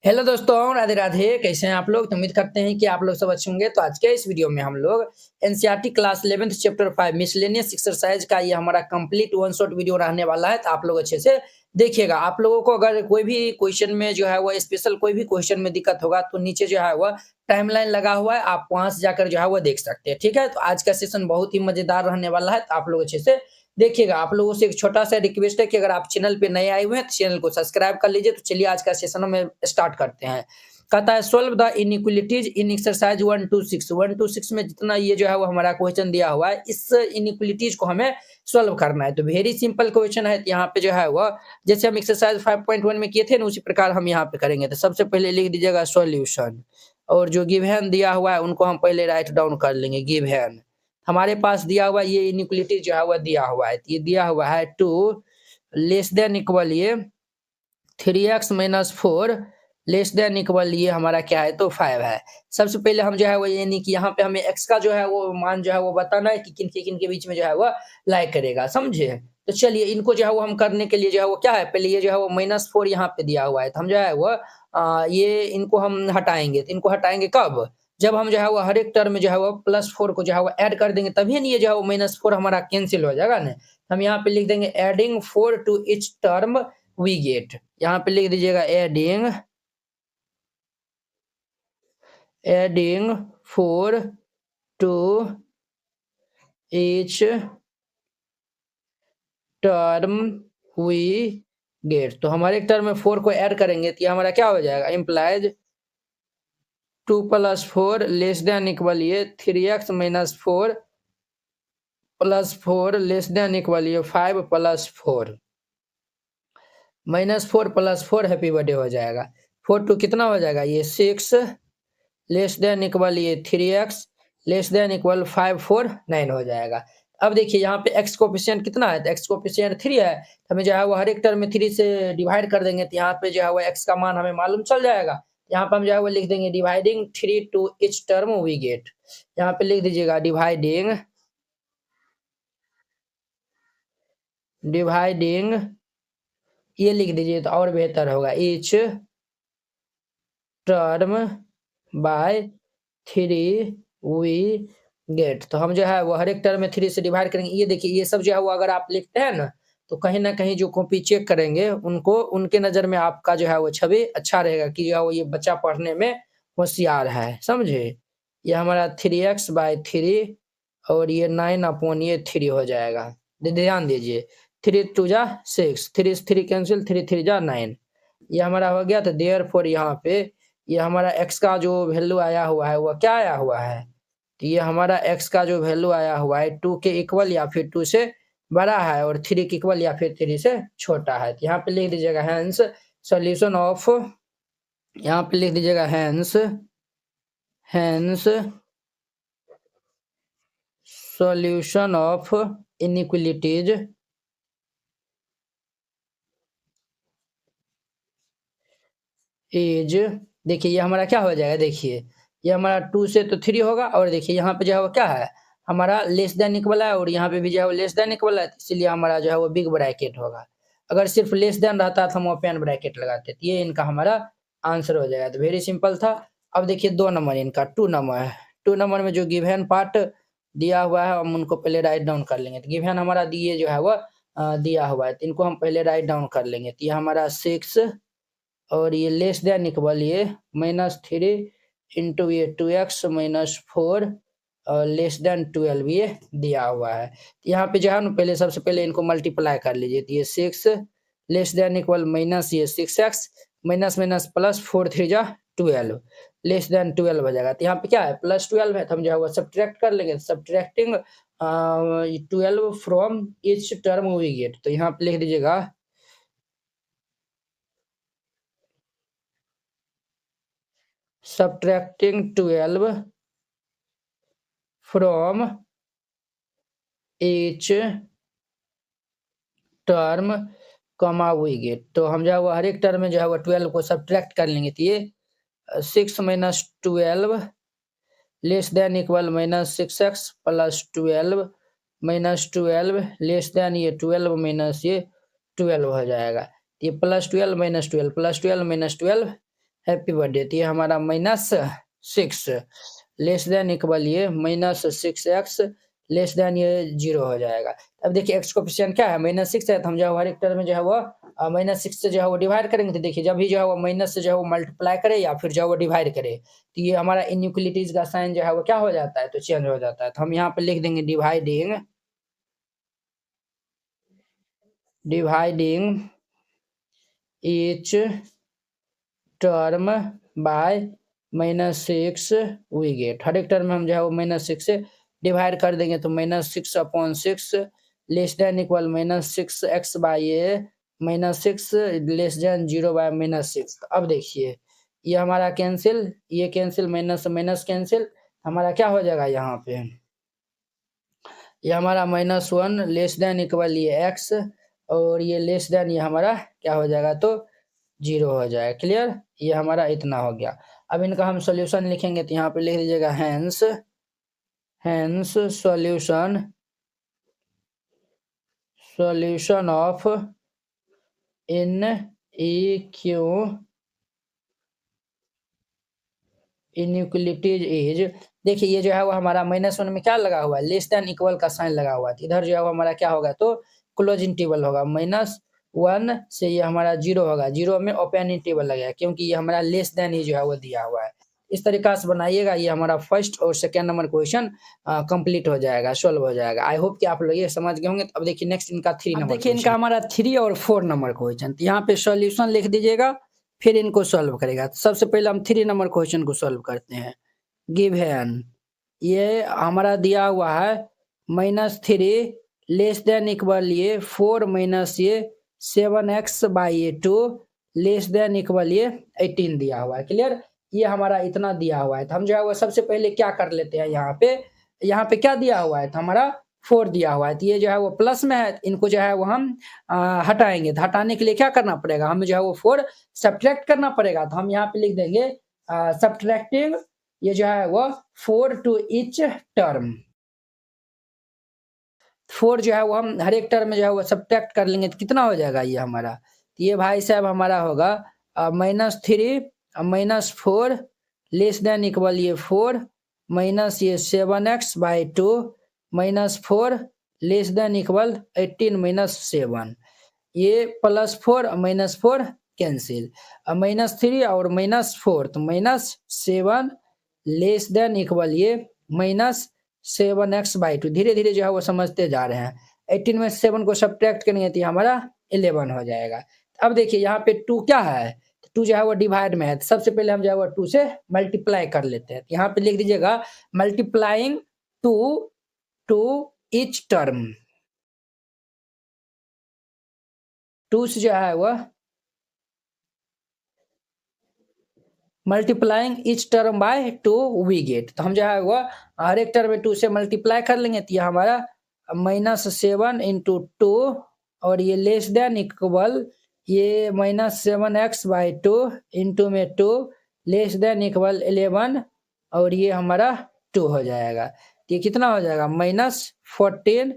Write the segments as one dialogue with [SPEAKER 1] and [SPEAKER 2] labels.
[SPEAKER 1] Hello दोस्तों, राधे राधे। कैसे हैं आप लोग? तो उम्मीद करते हैं कि आप लोग सब अच्छे होंगे। तो आज के इस वीडियो में हम लोग NCERT class 11th chapter 5 miscellaneous exercise का ये हमारा कंप्लीट वन शॉट वीडियो रहने वाला है। तो आप लोग अच्छे से देखिएगा। आप लोगों को अगर कोई भी क्वेश्चन में जो है वो स्पेशल कोई भी क्वेश्चन में दिक्कत होगा तो नीचे जो है वो टाइमलाइन लगा हुआ है, आप वहां से जाकर जो है वो देख सकते हैं। ठीक है, तो आज का सेशन बहुत ही मजेदार रहने वाला है, तो आप लोग अच्छे से देखिएगा। आप लोगों से एक छोटा-सा रिक्वेस्ट है कि अगर आप चैनल पे नए आए हुए हैं, तो चैनल को सब्सक्राइब कर लीजिए। तो चलिए आज का सेशन में स्टार्ट करते हैं। कहता है solve the inequalities in exercise 126। 126 में जितना ये जो है वो हमारा क्वेश्चन दिया हुआ है, इस इनइक्वालिटीज को हमें सॉल्व करना है। तो वेरी सिंपल क्वेश्चन है। यहाँ पे जो है वो जैसे हम एक्सरसाइज 5.1 में किए थे ना, उसी प्रकार हम यहाँ पे करेंगे। तो सबसे पहले लिख दीजिएगा सॉल्यूशन, और जो गिवन दिया हुआ है उनको हम पहले राइट डाउन कर लेंगे। गिवन हमारे पास दिया हुआ ये इनइक्वालिटी जो है वो दिया हुआ है। ये दिया हुआ है 2 लेस देन इक्वल ये 3x minus 4 less than equal ये हमारा क्या है तो 5 है। सबसे पहले हम जो है वो यानी कि यहाँ पे हमें x का जो है वो मान जो है वो बताना है कि किन के बीच में जो है वो लाई करेगा, समझे? तो चलिए इनको जो है वो हम करने के लिए जो है वो क्या है, पहले ये जो है वो -4 यहाँ पे दिया हुआ है, तो हम जो है वो ये इनको हम हटाएंगे। तो इनको हटाएंगे कब? जब हम जो है वो हर एक टर्म में जो है वो +4 को जो है वो ऐड कर देंगे, तभी ना ये जो है वो -4 हमारा कैंसिल हो जाएगा ना। हम यहाँ पे लिख देंगे adding 4 to each term we get. यहाँ पे लिख दीजिएगा adding 4 to each term we get. तो हमारे टर्म में 4 को ऐड करेंगे तो ये हमारा क्या हो जाएगा, इम्प्लाइज 2 + 4 लेस देन इक्वल ये 3x - 4 + 4 लेस देन इक्वल ये 5 + 4 -4 + 4 हैप्पी बर्थडे हो जाएगा। 4 टू कितना हो जाएगा, ये 6 लेस देन इक्वल ये 3x लेस देन इक्वल 5 4 9 हो जाएगा। अब देखिए यहाँ पे x कोएफिशिएंट कितना है, तो x कोएफिशिएंट 3 है। तो हमें जो है वो हर एक टर्म में 3 से डिवाइड कर देंगे, तो यहाँ पे जो है वो x का मान हमें मालूम चल जाएगा। यहाँ पे हम जो है वो लिख देंगे dividing 3 to each term we get. यहाँ पे लिख दीजिएगा डिवाइडिंग ये लिख दीजिए तो और बेहतर होगा, each term by 3 we get. तो हम जो है वो हर एक टर्म में 3 से डिवाइड करेंगे। ये देखिए ये सब जो है वो अगर आप लिखते हैं ना, तो कहीं ना कहीं जो कॉपी चेक करेंगे उनको उनके नज़र में आपका जो है वो छवि अच्छा रहेगा कि जो है वो ये बच्चा पढ़ने में होशियार है, समझे? ये हमारा 3x/3 और ये 9 ये 3 हो जाएगा। ध्यान दीजिए 3 2 जा 6, 3 से 3 कैंसिल, 3 3 जा 9, ये हमारा हो गया। तो देयरफॉर यहाँ पे ये हमारा x का जो वैल्यू आया हुआ है वो क्या आया हुआ है, तो ये हमारा x का जो वैल्यू आया हुआ है 2 के इक्वल या फिर 2 से बड़ा है, और 3 के इक्वल या फिर 3 से छोटा है। तो यहाँ पे लिख दीजिएगा हैंस सॉल्यूशन ऑफ, यहाँ पे लिख दीजिएगा hence solution of inequalities is, देखिए ये हमारा क्या हो जाएगा, देखिए ये हमारा 2 से तो 3 होगा, और देखिए यहाँ पे जो है वो क्या है हमारा लेस देन इक्वल है, और यहाँ पे भी जो है वो लेस देन इक्वल है, इसलिए हमारा जो है वो बिग ब्रैकेट होगा। अगर सिर्फ लेस देन रहता तो हम ओपन ब्रैकेट लगाते, तो ये इनका हमारा आंसर हो जाएगा। तो वेरी सिंपल था। अब देखिए 2 नंबर इनका 2 नंबर है। 2 नंबर में जो गिवन पार्ट दिया हुआ है हम उनको पहले राइट डाउन कर लेंगे। तो गिवन हमारा दिए जो है वो दिया हुआ है, तो इनको हम पहले राइट डाउन कर लेंगे। तो ये हमारा 6 और ये लेस देन इक्वल ये -3 इंटू ये 2x - 4 और लेस देन 12 ये दिया हुआ है। तो यहाँ पे जो है ना पहले सबसे पहले इनको मल्टीप्लाई कर लीजिए। तो ये 6 लेस देन इक्वल माइनस ये 6x माइनस माइनस प्लस 4 3 जा 12 लेस देन 12 हो जाएगा। तो यहाँ पे क्या है +12 है, तो हम जो है वो सब्ट्रैक्ट कर लेंगे। Subtracting 12 from each term we get. तो यहाँ पे लिख दीजिएगा subtracting 12 from each term comma we get. तो हम जो है वो हर एक टर्म में जो है वो 12 को सब्ट्रैक्ट कर लेंगे। तो ये 6 - 12 less than equal -6x plus 12 -12 less than ये 12 माइनस ये 12 हो जाएगा। ये +12 - 12 +12 - 12 हैप्पी बर्थडे। तो ये हमारा -6 लेस देन इक्वल ये -6x लेस देन ये 0 हो जाएगा। अब देखिए एक्स कोएफिशिएंट क्या है, -6 है, तो हम जो है हर एक टर्म में जो है वो -6 से जो है वो डिवाइड करेंगे। तो देखिए जब भी जो है वो माइनस से जो है वो मल्टीप्लाई करे या फिर जो है वो डिवाइड करे, तो ये हमारा इनइक्वालिटीज का साइन जो है वो क्या हो जाता है, तो चेंज हो जाता है। तो हम यहाँ पे लिख देंगे dividing each term by -6 we get. हर एक टर्म में हम जो है वो -6 से डिवाइड कर देंगे, तो -6/6 less than equal -6x by A -6 less than 0/-6। अब देखिए ये हमारा कैंसिल, ये कैंसिल, माइनस माइनस कैंसिल, हमारा क्या हो जाएगा यहाँ पे, ये हमारा -1 लेस देन इक्वल ये x और ये लेस देन ये हमारा क्या हो जाएगा, तो 0 हो जाएगा। क्लियर, ये हमारा इतना हो गया। अब इनका हम सॉल्यूशन लिखेंगे, तो यहाँ पे लिख दीजिएगा hence solution of inequalities is. देखिए ये जो है वो हमारा -1 में क्या लगा हुआ है, लेस देन इक्वल का साइन लगा हुआ है। इधर जो है वो हमारा क्या होगा, तो क्लोज इंटरवल होगा, -1 से ये हमारा 0 होगा, 0 में ओपन इंटरवल लगेगा, क्योंकि ये हमारा लेस देन ही जो है वो दिया हुआ है। इस तरीका से बनाइएगा, ये हमारा फर्स्ट और सेकंड नंबर क्वेश्चन कंप्लीट हो जाएगा, सॉल्व हो जाएगा। आई होप कि आप लोग ये समझ गए होंगे। अब देखिए नेक्स्ट इनका 3 नंबर, देखिए इनका हमारा 3 और 4 नंबर क्वेश्चन, तो यहाँ पे सॉल्यूशन लिख दीजिएगा, फिर इनको सॉल्व करेगा। तो सबसे पहले हम 3 नंबर क्वेश्चन को सॉल्व करते हैं। गिवन ये हमारा दिया हुआ है -3 लेस देन इक्वल ये 4 माइनस ये 7x/2 लेस देन इक्वल ये 18 दिया हुआ है। क्लियर, ये हमारा इतना दिया हुआ है। तो हम जो है वो सबसे पहले क्या कर लेते हैं, यहाँ पे क्या दिया हुआ है, तो हमारा 4 दिया हुआ है, तो ये जो है वो प्लस में है, इनको जो है वो हम हटाएंगे। तो हटाने के लिए क्या करना पड़ेगा, हमें जो है वो 4 सब्ट्रैक्ट करना पड़ेगा। तो हम यहाँ पे लिख देंगे सब्ट्रैक्टिंग ये जो है वो 4 टू ईच टर्म। 4 जो है वो हम हर एक टर्म में जो है वो सब्ट्रैक्ट कर लेंगे, तो कितना हो जाएगा ये हमारा, तो ये भाई साहब हमारा होगा -3 -4 लेस देन इक्वल ये 4 माइनस ये 7x/2 -4 लेस देन इक्वल 18 - 7, ये +4 -4 कैंसिल, -3 और -4 तो -7 लेस देन इक्वल ये -7x/2। धीरे धीरे जो है वो समझते जा रहे हैं। 18 में 7 को सब्ट्रैक्ट करेंगे तो हमारा 11 हो जाएगा। अब देखिए यहाँ पे 2 क्या है, 2 जो है वो डिवाइड में है, तो सबसे पहले हम जो है वो 2 से मल्टीप्लाई कर लेते हैं। यहाँ पे लिख दीजिएगा मल्टीप्लाइंग 2 टू ईच टर्म। 2 से जो है वह multiplying each term by 2 we get. तो हम जो है वह हर एक टर्म में 2 से मल्टीप्लाई कर लेंगे, तो ये हमारा -7 × 2 और ये लेस देन इक्वल ये -7x/2 इंटू में 2 लेस देन इक्वल 11 और ये हमारा 2 हो जाएगा। तो ये कितना हो जाएगा, -14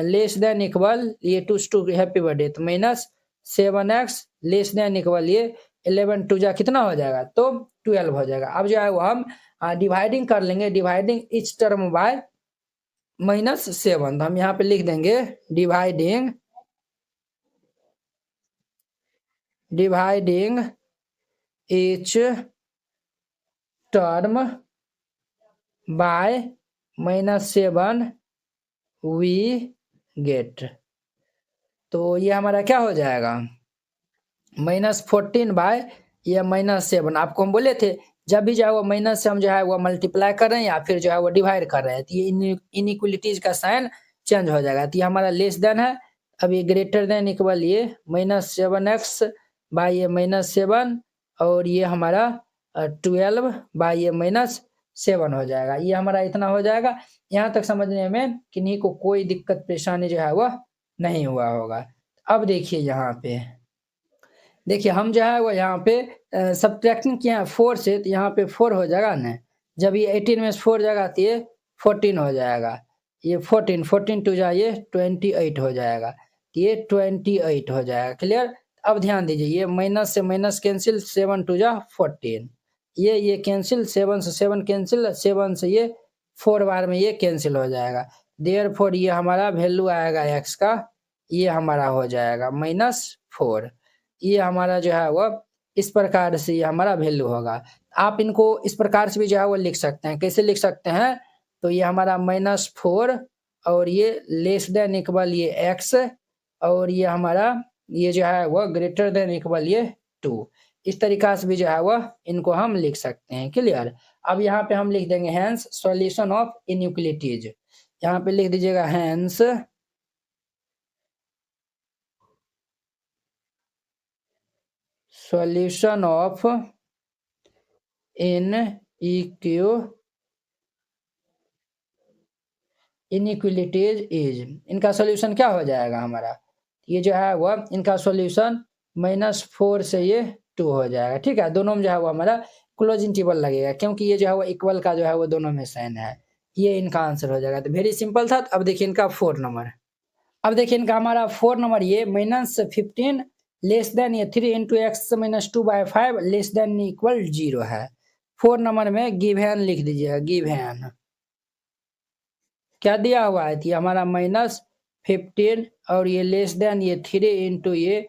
[SPEAKER 1] लेस देन इक्वल ये 2 हैप्पी बर्थडे, तो -7x लेस देन इक्वल ये 11 2 जा कितना हो जाएगा, तो 12 हो जाएगा। अब जो है वो हम डिवाइडिंग कर लेंगे, डिवाइडिंग ईच टर्म बाय -7। तो हम यहाँ पे लिख देंगे dividing each term by -7 we get. तो ये हमारा क्या हो जाएगा, -14 बाय ये -7। आपको हम बोले थे जब भी जो है वो माइनस से हम जो है वो मल्टीप्लाई कर रहे हैं या फिर जो है वो डिवाइड कर रहे हैं, तो ये इनइक्वालिटीज का साइन चेंज हो जाएगा। तो ये हमारा लेस देन है, अब ये ग्रेटर देन इक्वल ये -7x/ये -7 और ये हमारा 12/ये -7 हो जाएगा। ये हमारा इतना हो जाएगा। यहाँ तक समझने में किन्हीं को कोई दिक्कत परेशानी जो है वह नहीं हुआ होगा। अब देखिए यहाँ पे, देखिए हम जो है वो यहाँ पे सब्ट्रैक्टिंग किया है 4 से, तो यहाँ पे 4 हो जाएगा ना, जब ये 18 में 4 जाएगा तो ये 14 हो जाएगा, ये 14 2 जा ये 28 हो जाएगा, तो ये 28 हो जाएगा। क्लियर, अब ध्यान दीजिए, ये माइनस से माइनस कैंसिल, 7 टू जा 14, ये कैंसिल, 7 से 7 कैंसिल, 7 से ये 4 बार में ये कैंसिल हो जाएगा। देयरफॉर ये हमारा वैल्यू आएगा एक्स का, ये हमारा हो जाएगा -4। ये हमारा जो है वो इस प्रकार से ये हमारा वैल्यू होगा। आप इनको इस प्रकार से भी जो है वो लिख सकते हैं। कैसे लिख सकते हैं? तो ये हमारा -4 और ये लेस देन इक्वल ये एक्स, और ये हमारा ये जो है वो ग्रेटर देन इक्वल ये 2। इस तरीका से भी जो है वह इनको हम लिख सकते हैं। क्लियर? अब यहाँ पे हम लिख देंगे हेंस सॉल्यूशन ऑफ इनइक्वालिटीज। यहाँ पे लिख दीजिएगा hence solution of inequalities is, इनका सॉल्यूशन क्या हो जाएगा हमारा? ये जो है वह इनका सॉल्यूशन -4 से ये 2 हो जाएगा। ठीक है, दोनों में जो है वो हमारा क्लोज इंटरवल लगेगा, क्योंकि ये जो है वो इक्वल का जो है वो दोनों में साइन है। ये इनका आंसर हो जाएगा। तो वेरी सिंपल था। अब देखिए इनका 4 नंबर। अब देखिए इनका हमारा 4 नंबर, ये -15 लेस देन ये 3 into x -2/5 less than equal 0 है। 4 नंबर में गिवन लिख दीजिएगा, गिवन क्या दिया हुआ है? ये हमारा -15 और ये लेस देन ये 3 इंटू ये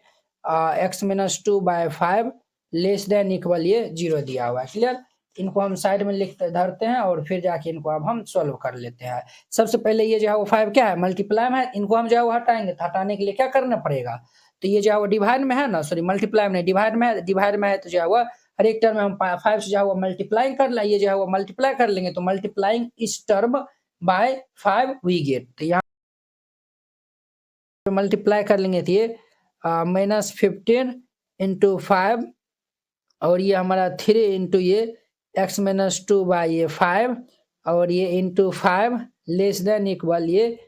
[SPEAKER 1] x -2/5 लेस देन इक्वल ये 0 दिया हुआ है। क्लियर? इनको हम साइड में लिखते धरते हैं और फिर जाके इनको अब हम सॉल्व कर लेते हैं। सबसे पहले ये जो है वो 5 क्या है? मल्टीप्लाई में है। इनको हम जो है वो हटाएंगे, तो हटाने के लिए क्या करना पड़ेगा? तो ये जो है वो डिवाइड में है ना, सॉरी मल्टीप्लाई में नहीं, डिवाइड में है। डिवाइड में है तो जो है वो हर एक टर्म में हम 5 से जो है वो मल्टीप्लाई कर लें। ये जो है वो मल्टीप्लाई कर लेंगे, तो मल्टीप्लाइंग इस टर्म बाय 5 वी गेट। तो यहाँ मल्टीप्लाई कर लेंगे तो ये -15 इंटू 5 और ये हमारा 3 इंटू ये x -2/5 और ये इंटू 5 लेस देन इक्वल ये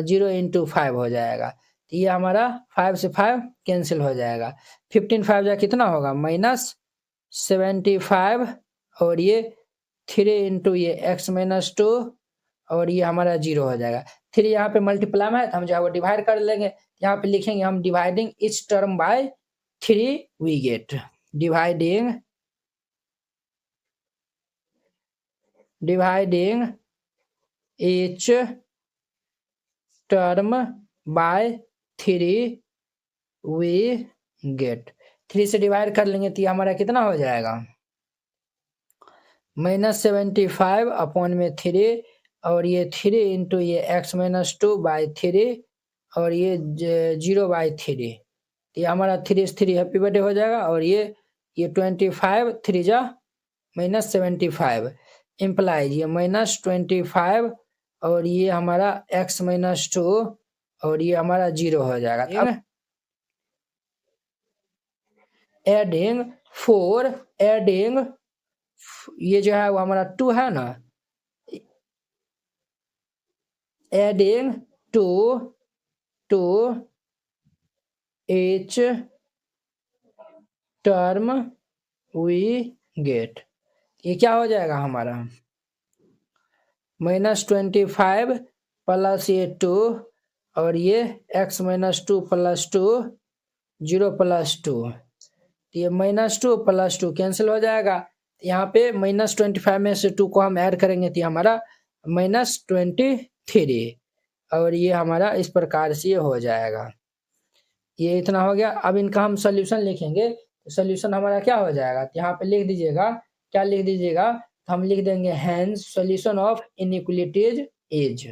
[SPEAKER 1] 0 इंटू 5 हो जाएगा। तो ये हमारा 5 से 5 कैंसिल हो जाएगा। 15 5 जा कितना होगा? -75 और ये 3 इंटू ये x -2 और ये हमारा 0 हो जाएगा। 3 यहाँ पे मल्टीप्लाई में है तो हम जो है वो डिवाइड कर लेंगे। यहाँ पे लिखेंगे हम dividing each term by 3 we get, dividing each term by 3 we get. 3 से डिवाइड कर लेंगे तो ये हमारा कितना हो जाएगा? -75 अपॉन में 3 और ये 3 इंटू ये x -2/3 और ये 0/3। तो ये हमारा 3 से 3 हैप्पी बर्थडे हो जाएगा। और ये 25 3 जा -75 इम्प्लाइज ये -25 और ये हमारा x -2 और ये हमारा 0 हो जाएगा। अब एडिंग 4 एडिंग ये जो है वो हमारा 2 है ना, adding 2 to each term we get, ये क्या हो जाएगा हमारा? -25 प्लस ये 2 और ये x -2 प्लस 2 0 प्लस 2। ये -2 प्लस 2 कैंसिल हो जाएगा। यहाँ पे -25 में से 2 को हम ऐड करेंगे तो हमारा -23 और ये हमारा इस प्रकार से ये हो जाएगा। ये इतना हो गया। अब इनका हम सॉल्यूशन लिखेंगे तो सॉल्यूशन हमारा क्या हो जाएगा? तो यहाँ पे लिख दीजिएगा, क्या लिख दीजिएगा? तो हम लिख देंगे hence solution of inequalities is,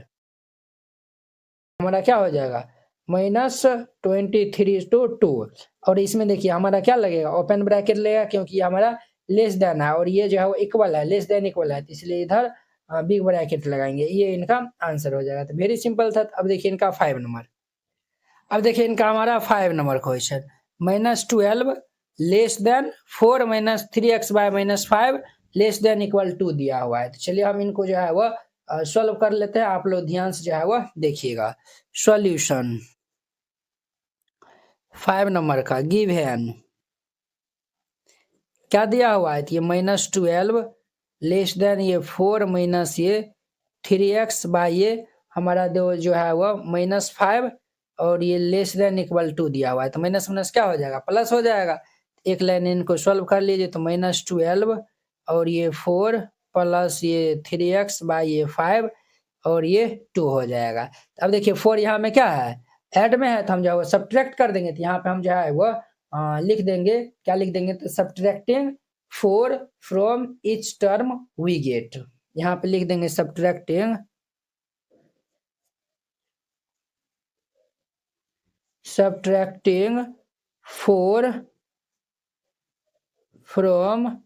[SPEAKER 1] हमारा क्या हो जाएगा? -23 to 2 और इसमें देखिए हमारा क्या लगेगा? ओपन ब्रैकेट लगेगा, क्योंकि ये हमारा लेस देन है और ये जो है वो इक्वल है, लेस देन इक्वल है, इसलिए इधर बिग ब्रैकेट लगाएंगे। ये इनका आंसर हो जाएगा। तो वेरी सिंपल था। अब देखिए इनका 5 नंबर। अब देखिए इनका हमारा 5 number question, -12 less than 4 -3x/-5 less than equal 2 दिया हुआ है। तो चलिए हम इनको जो है वो सॉल्व कर लेते हैं। आप लोग ध्यान से जो है वो देखिएगा। सॉल्यूशन 5 नंबर का गिवन क्या दिया हुआ है? तो ये -12 लेस देन ये 4 माइनस ये 3x बाय ये हमारा जो है वो -5 और ये लेस देन इक्वल टू दिया हुआ है, तो माइनस माइनस क्या हो जाएगा, प्लस हो जाएगा। एक लाइन इनको सॉल्व कर लीजिए, तो -12 और ये 4 प्लस ये 3x बाई ये 5 और ये 2 हो जाएगा। अब देखिए 4 यहाँ में क्या है, ऐड में है, तो हम जो है वो सब्ट्रैक्ट कर देंगे, तो यहाँ पे हम जो है वो लिख देंगे, क्या लिख देंगे, तो subtracting 4 from each term we get, यहाँ पे लिख देंगे subtracting 4 from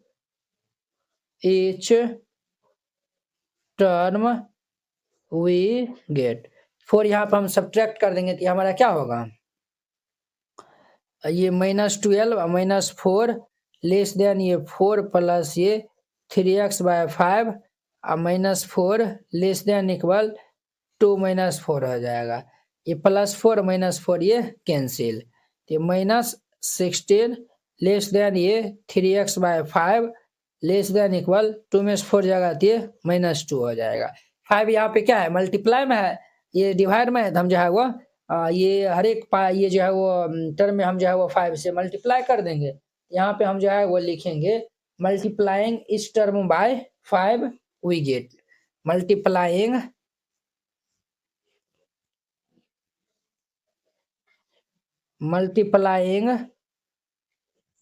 [SPEAKER 1] each term we get। 4 यहाँ पर हम सब्ट्रैक्ट कर देंगे, तो हमारा क्या होगा, ये -12 -4 लेस देन ये 4 प्लस ये 3x bye 5 -4 less than equal 2 -4 हो जाएगा। ये +4 -4 ये कैंसिल, तो -16 लेस देन ये 3x bye 5 less than equal 2 में 4 जाएगा, तो ये -2 हो जाएगा। 5 यहाँ पे क्या है, मल्टीप्लाई में है, ये डिवाइड में है, तो हम जो है वो ये हर एक ये जो है वो टर्म में हम जो है वो 5 से मल्टीप्लाई कर देंगे। यहाँ पे हम जो है वो लिखेंगे मल्टीप्लाइंग इस term by 5 we get, multiplying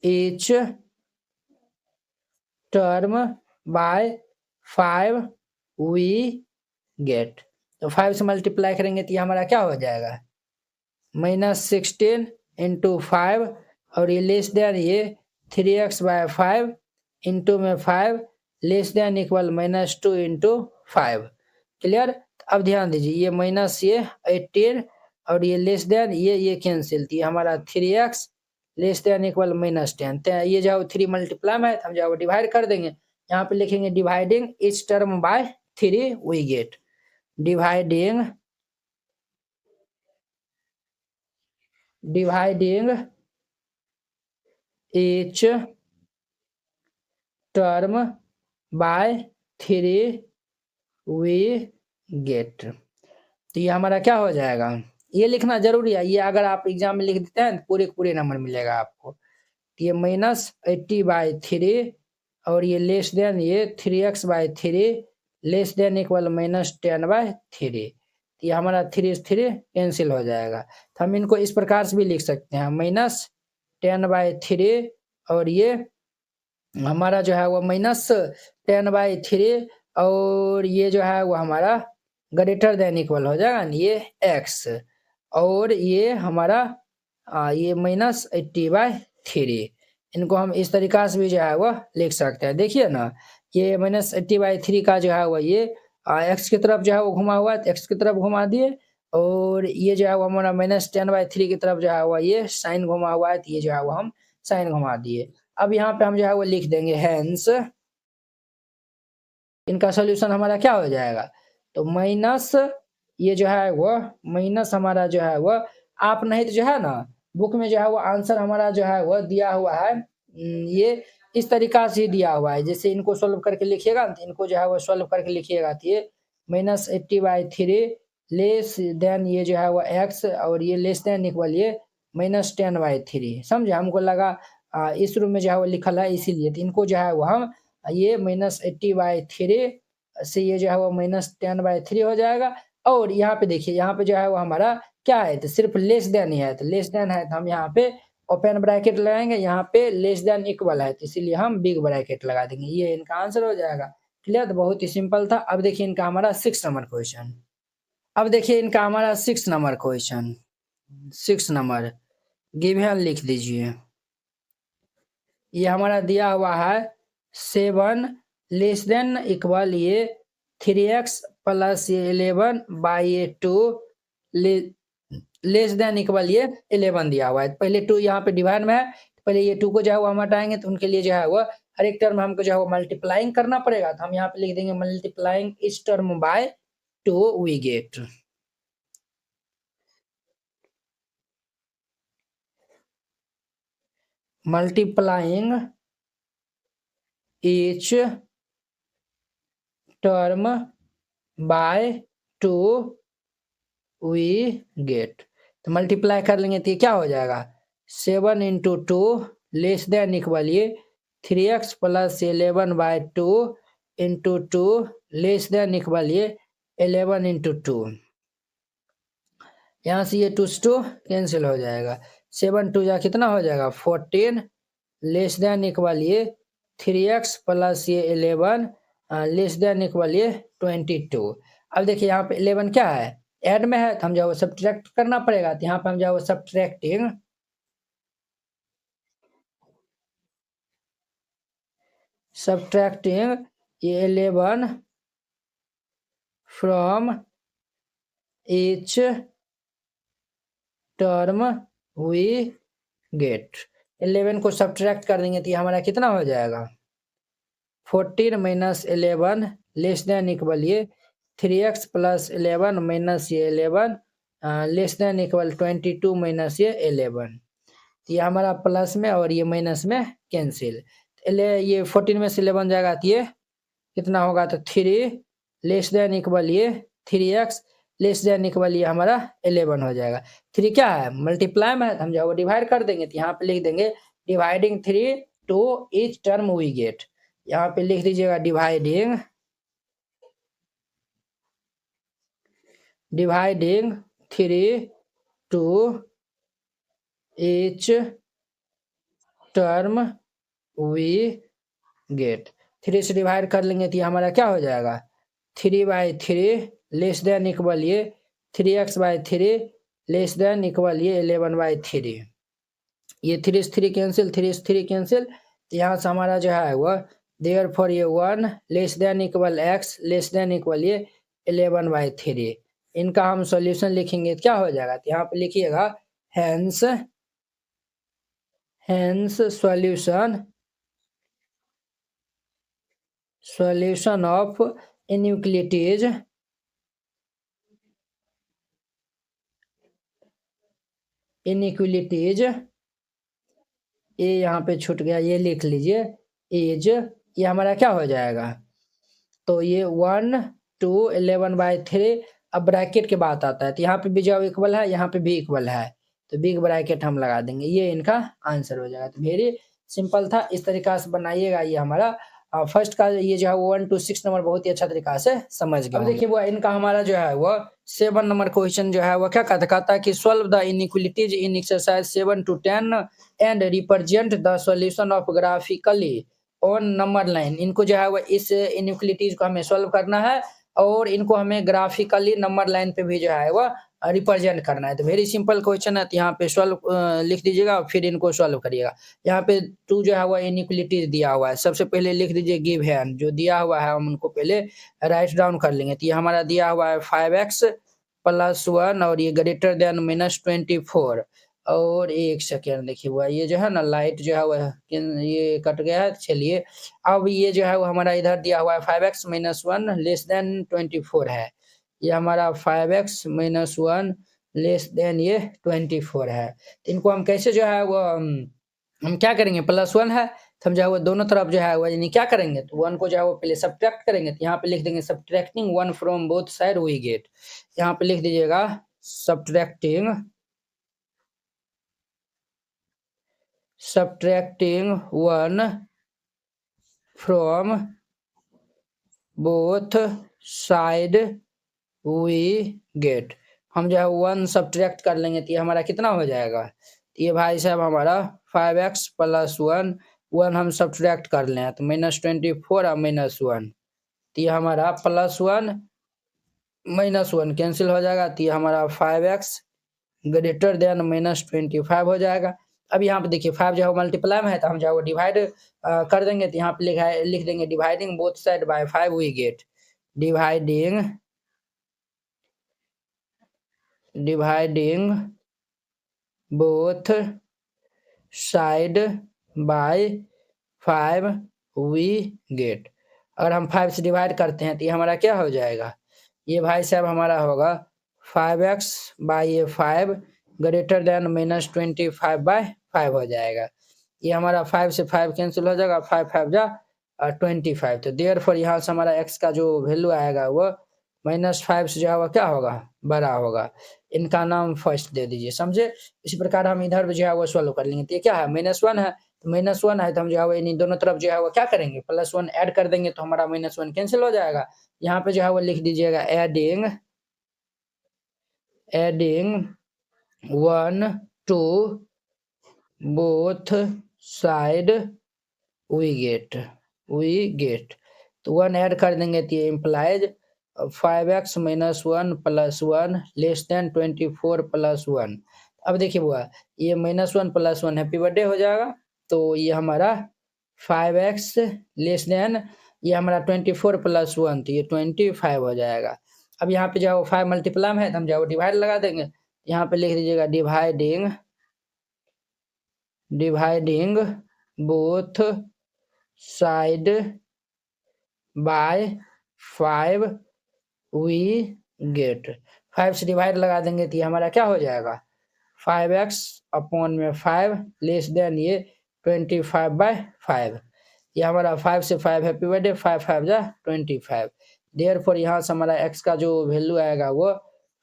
[SPEAKER 1] each term by 5 we get, तो 5 से मल्टीप्लाई करेंगे तो ये हमारा क्या हो जाएगा, -16 इंटू 5 और ये लेस देन ये 3x बाय 5 इंटू में 5 less than equal -2 into 5। Clear. अब ध्यान दीजिए, ये माइनस ये 18 और ये लेस देन ये कैंसिल, तो ये हमारा 3x लेस देन इक्वल -10, तो ये जो 3 मल्टीप्लाई में है, हम जो डिवाइड कर देंगे, यहाँ पे लिखेंगे dividing each term by 3 we get, dividing each term by 3 we get, तो ये हमारा क्या हो जाएगा, ये लिखना जरूरी है, ये अगर आप एग्जाम में लिख देते हैं तो पूरे नंबर मिलेगा आपको। ये -80/3 और ये लेस देन ये 3x/3 लेस देन इक्वल -10/3, ये हमारा 3 से 3 कैंसिल हो जाएगा, तो हम इनको इस प्रकार से भी लिख सकते हैं -10/3 और ये हमारा जो है वो -10/3 और ये जो है वो हमारा ग्रेटर देन इक्वल हो जाएगा, ये x और ये हमारा ये -80/3, इनको हम इस तरीका से भी जो है वो लिख सकते हैं। देखिए ना, ये -80/3 का जो है वो ये x की तरफ जो है वो घुमा हुआ है, तो x की तरफ घुमा दिए, और ये जो है वो हमारा -10/3 की तरफ जो है वो ये साइन घुमा हुआ है, तो ये जो है वो हम साइन घुमा दिए। अब यहाँ पे हम जो है वो लिख देंगे हेंस, इनका सोल्यूशन हमारा क्या हो जाएगा, तो माइनस ये जो है वो माइनस हमारा जो है वो आप नहीं तो जो है ना बुक में जो है वो आंसर हमारा जो है वो दिया हुआ है, ये इस तरीका से दिया हुआ है, जैसे इनको सोल्व करके लिखिएगा, तो इनको जो है वो सोल्व करके लिखिएगा, तो ये -80/3 लेस देन ये जो है वो x और ये लेस देन इक्वल ये -10/3, समझे। हमको लगा इस रूम में जो है वो लिखल है इसीलिए, तो इनको जो है वो हम ये -80/3 से ये जो है वो -10/3 हो जाएगा, और यहाँ पे देखिए, यहाँ पे जो है वो हमारा क्या है, तो सिर्फ लेस देन ही है, तो लेस देन है तो हम यहाँ पे ओपन ब्रैकेट लगाएंगे, यहाँ पे लेस देन इक्वल है तो इसीलिए हम बिग ब्रैकेट लगा देंगे, ये इनका आंसर हो जाएगा। क्लियर, तो बहुत ही सिंपल था। अब देखिए इनका हमारा 6 नंबर क्वेश्चन, अब देखिए इनका हमारा 6 नंबर क्वेश्चन, 6 नंबर गिवन लिख दीजिए, ये हमारा दिया हुआ है 7 लेस देन इक्वल ये 3x प्लस ये 11 बाई ये 2 लेस देन इक्वल ये 11 दिया हुआ है। पहले 2 यहाँ पे डिवाइड में है, पहले ये 2 को जो है वो हम हटाएंगे, तो उनके लिए जो है वो हर एक टर्म हमको जो है वो मल्टीप्लाइंग करना पड़ेगा, तो हम यहाँ पे लिख देंगे मल्टीप्लाइंग इस term by 2 we get, multiplying each term by 2 we get, तो मल्टीप्लाई कर लेंगे तो ये क्या हो जाएगा 7 into two less than equal ये 3x plus 11/2 into two less than equal ये 11 इंटू टू। यहाँ से ये 2 कैंसिल हो जाएगा 7 2 जा कितना हो जाएगा 14 लेस देन इक्वल ये 3x प्लस ये 11 लेस देन इक्वल ये 22। अब देखिए यहाँ पे 11 क्या है ऐड में है तो हम जो सब्ट्रैक्ट करना पड़ेगा तो यहाँ पे हम जो सब्ट्रैक्टिंग ये 11 from each term we get 11 को सब्ट्रैक्ट कर देंगे तो ये हमारा कितना हो जाएगा 14 माइनस 11 लेस देन इक्वल ये 3x प्लस 11 माइनस ये 11 लेस देन इक्वल 22 माइनस ये 11। तो ये हमारा प्लस में और ये माइनस में कैंसिल ये 14 में से 11 जाएगा तो ये कितना होगा तो 3 लेस देन इक्वल ये 3x लेस देन इक्वल ये हमारा 11 हो जाएगा। 3 क्या है मल्टीप्लाई में है तो हम जो डिवाइड कर देंगे तो यहाँ पे लिख देंगे dividing 3 to each term we get. यहाँ पे लिख दीजिएगा dividing 3 to each term we get. 3 से डिवाइड कर लेंगे तो ये हमारा क्या हो जाएगा 3/3 लेस देन इक्वल ये 3x/3 लेस देन इक्वल ये 11/3। ये 3 से 3 कैंसिल 3 से 3 कैंसिल तो यहाँ से हमारा जो है वह देयरफॉर ये 1 less than equal x less than equal ये 11/3। इनका हम सॉल्यूशन लिखेंगे तो क्या हो जाएगा तो यहाँ पे लिखिएगा हेंस सॉल्यूशन ऑफ इनइक्वालिटीज ये यहाँ पे छूट गया ये लिख लीजिए एज ये हमारा क्या हो जाएगा तो ये 1 to 11/3। अब ब्रैकेट के बात आता है तो यहाँ पे भी जो इक्वल है यहाँ पे भी इक्वल है तो बिग ब्रैकेट हम लगा देंगे ये इनका आंसर हो जाएगा। तो वेरी सिंपल था इस तरीका से बनाइएगा। ये हमारा फर्स्ट का ये जो है 1 to 6 नंबर बहुत ही अच्छा तरीका से समझ गए। अब देखिए वो इनका हमारा जो है वो 7 नंबर क्वेश्चन जो है वो क्या कहता है कि solve the inequalities in exercise 7 to 10 and represent the solution of graphically on number line. इनको जो है वो इस इनइक्वालिटीज को हमें सॉल्व करना है और इनको हमें ग्राफिकली नंबर लाइन पे भी जो है वो रिप्रेजेंट करना है। तो वेरी सिंपल क्वेश्चन है तो यहाँ पे सॉल्व लिख दीजिएगा फिर इनको सॉल्व करिएगा। यहाँ पे 2 जो है वो इनइक्वालिटीज दिया हुआ है सबसे पहले लिख दीजिए गिव हैंड जो दिया हुआ है हम उनको पहले राइट डाउन कर लेंगे। तो ये हमारा दिया हुआ है 5x + 1 और ये ग्रेटर देन -24 और 1 सेकेंड देखिए हुआ ये जो है ना लाइट जो है वह ये कट गया है। चलिए अब ये जो है वो हमारा इधर दिया हुआ है 5x - 1 लेस देन 24 है। ये हमारा 5x - 1 लेस देन ये 24 है। तो इनको हम कैसे जो है वो हम क्या करेंगे +1 है तो हम जो है वो दोनों तरफ जो है वो यानी क्या करेंगे तो 1 को जो है वो पहले सब्ट्रैक्ट करेंगे तो यहाँ पे लिख देंगे subtracting 1 from both side we get. यहाँ पे लिख दीजिएगा subtracting 1 from both side we get. हम जो है 1 सब्ट्रैक्ट कर लेंगे तो ये हमारा कितना हो जाएगा तो ये भाई साहब हमारा 5x + 1 हम सब्ट्रैक्ट कर लें तो -24 और -1 तो ये हमारा +1 -1 कैंसिल हो जाएगा तो ये हमारा 5x ग्रेटर देन -25 हो जाएगा। अब यहाँ पे देखिए 5 जो है मल्टीप्लाई में है तो हम जो है डिवाइड कर देंगे तो यहाँ पे लिख देंगे dividing both side by 5 we get dividing both side by 5 we get. अगर हम 5 से डिवाइड करते हैं तो ये हमारा क्या हो जाएगा ये भाई साहब हमारा होगा 5x / 5 ग्रेटर देन -25/5 हो जाएगा। ये हमारा 5 से 5 कैंसिल हो जाएगा 5 5 जा 25। तो देयरफॉर यहाँ से हमारा x का जो वैल्यू आएगा वो -5 से जो है वो क्या होगा, बड़ा होगा। इनका नाम फर्स्ट दे दीजिए, समझे? इसी प्रकार हम इधर भी जो है वो सॉल्व कर लेंगे। तो ये क्या है, -1 है, तो -1 है तो हम जो है वो इन्हीं दोनों तरफ जो है वो क्या करेंगे, +1 ऐड कर देंगे तो हमारा -1 कैंसल हो जाएगा। यहाँ पे जो है वो लिख दीजिएगा adding 1 to both side we get तो 1 ऐड कर देंगे तो ये इम्प्लाइज 5x - 1 + 1 < 24 + 1। अब देखिए बुआ, ये -1 + 1 हैप्पी बर्थडे हो जाएगा, तो ये हमारा 5x ये हमारा 24 + 1 तो ये 25 हो जाएगा। अब यहाँ पे जो है वो 5 मल्टीप्लाई में है तो हम जो है वो डिवाइड लगा देंगे। यहाँ पे लिख दीजिएगा dividing both side by 5 we get 5 से डिवाइड लगा देंगे तो ये हमारा क्या हो जाएगा, 5x अपॉन में 5 ये 25/5। ये हमारा 5 से 5 हैप्पी बर्थडे 5 5 जा 25। देयरफॉर यहाँ से हमारा x का जो वैल्यू आएगा वो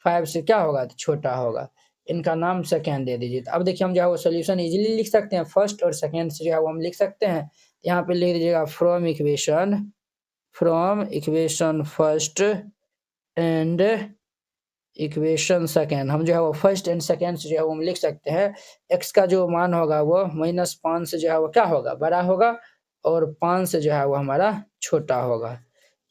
[SPEAKER 1] 5 से क्या होगा, तो छोटा होगा। इनका नाम सेकेंड दे दीजिए। अब देखिए हम जो है वो सोल्यूशन इजीली लिख सकते हैं, फर्स्ट और सेकेंड से जो है वो हम लिख सकते हैं। यहाँ पे लिख दीजिएगा from equation first and equation second. हम जो है वो फर्स्ट एंड सेकेंड से जो है वो हम लिख सकते हैं, x का जो मान होगा वो -5 से जो है वो क्या होगा, बड़ा होगा, और 5 से जो है वो हमारा छोटा होगा।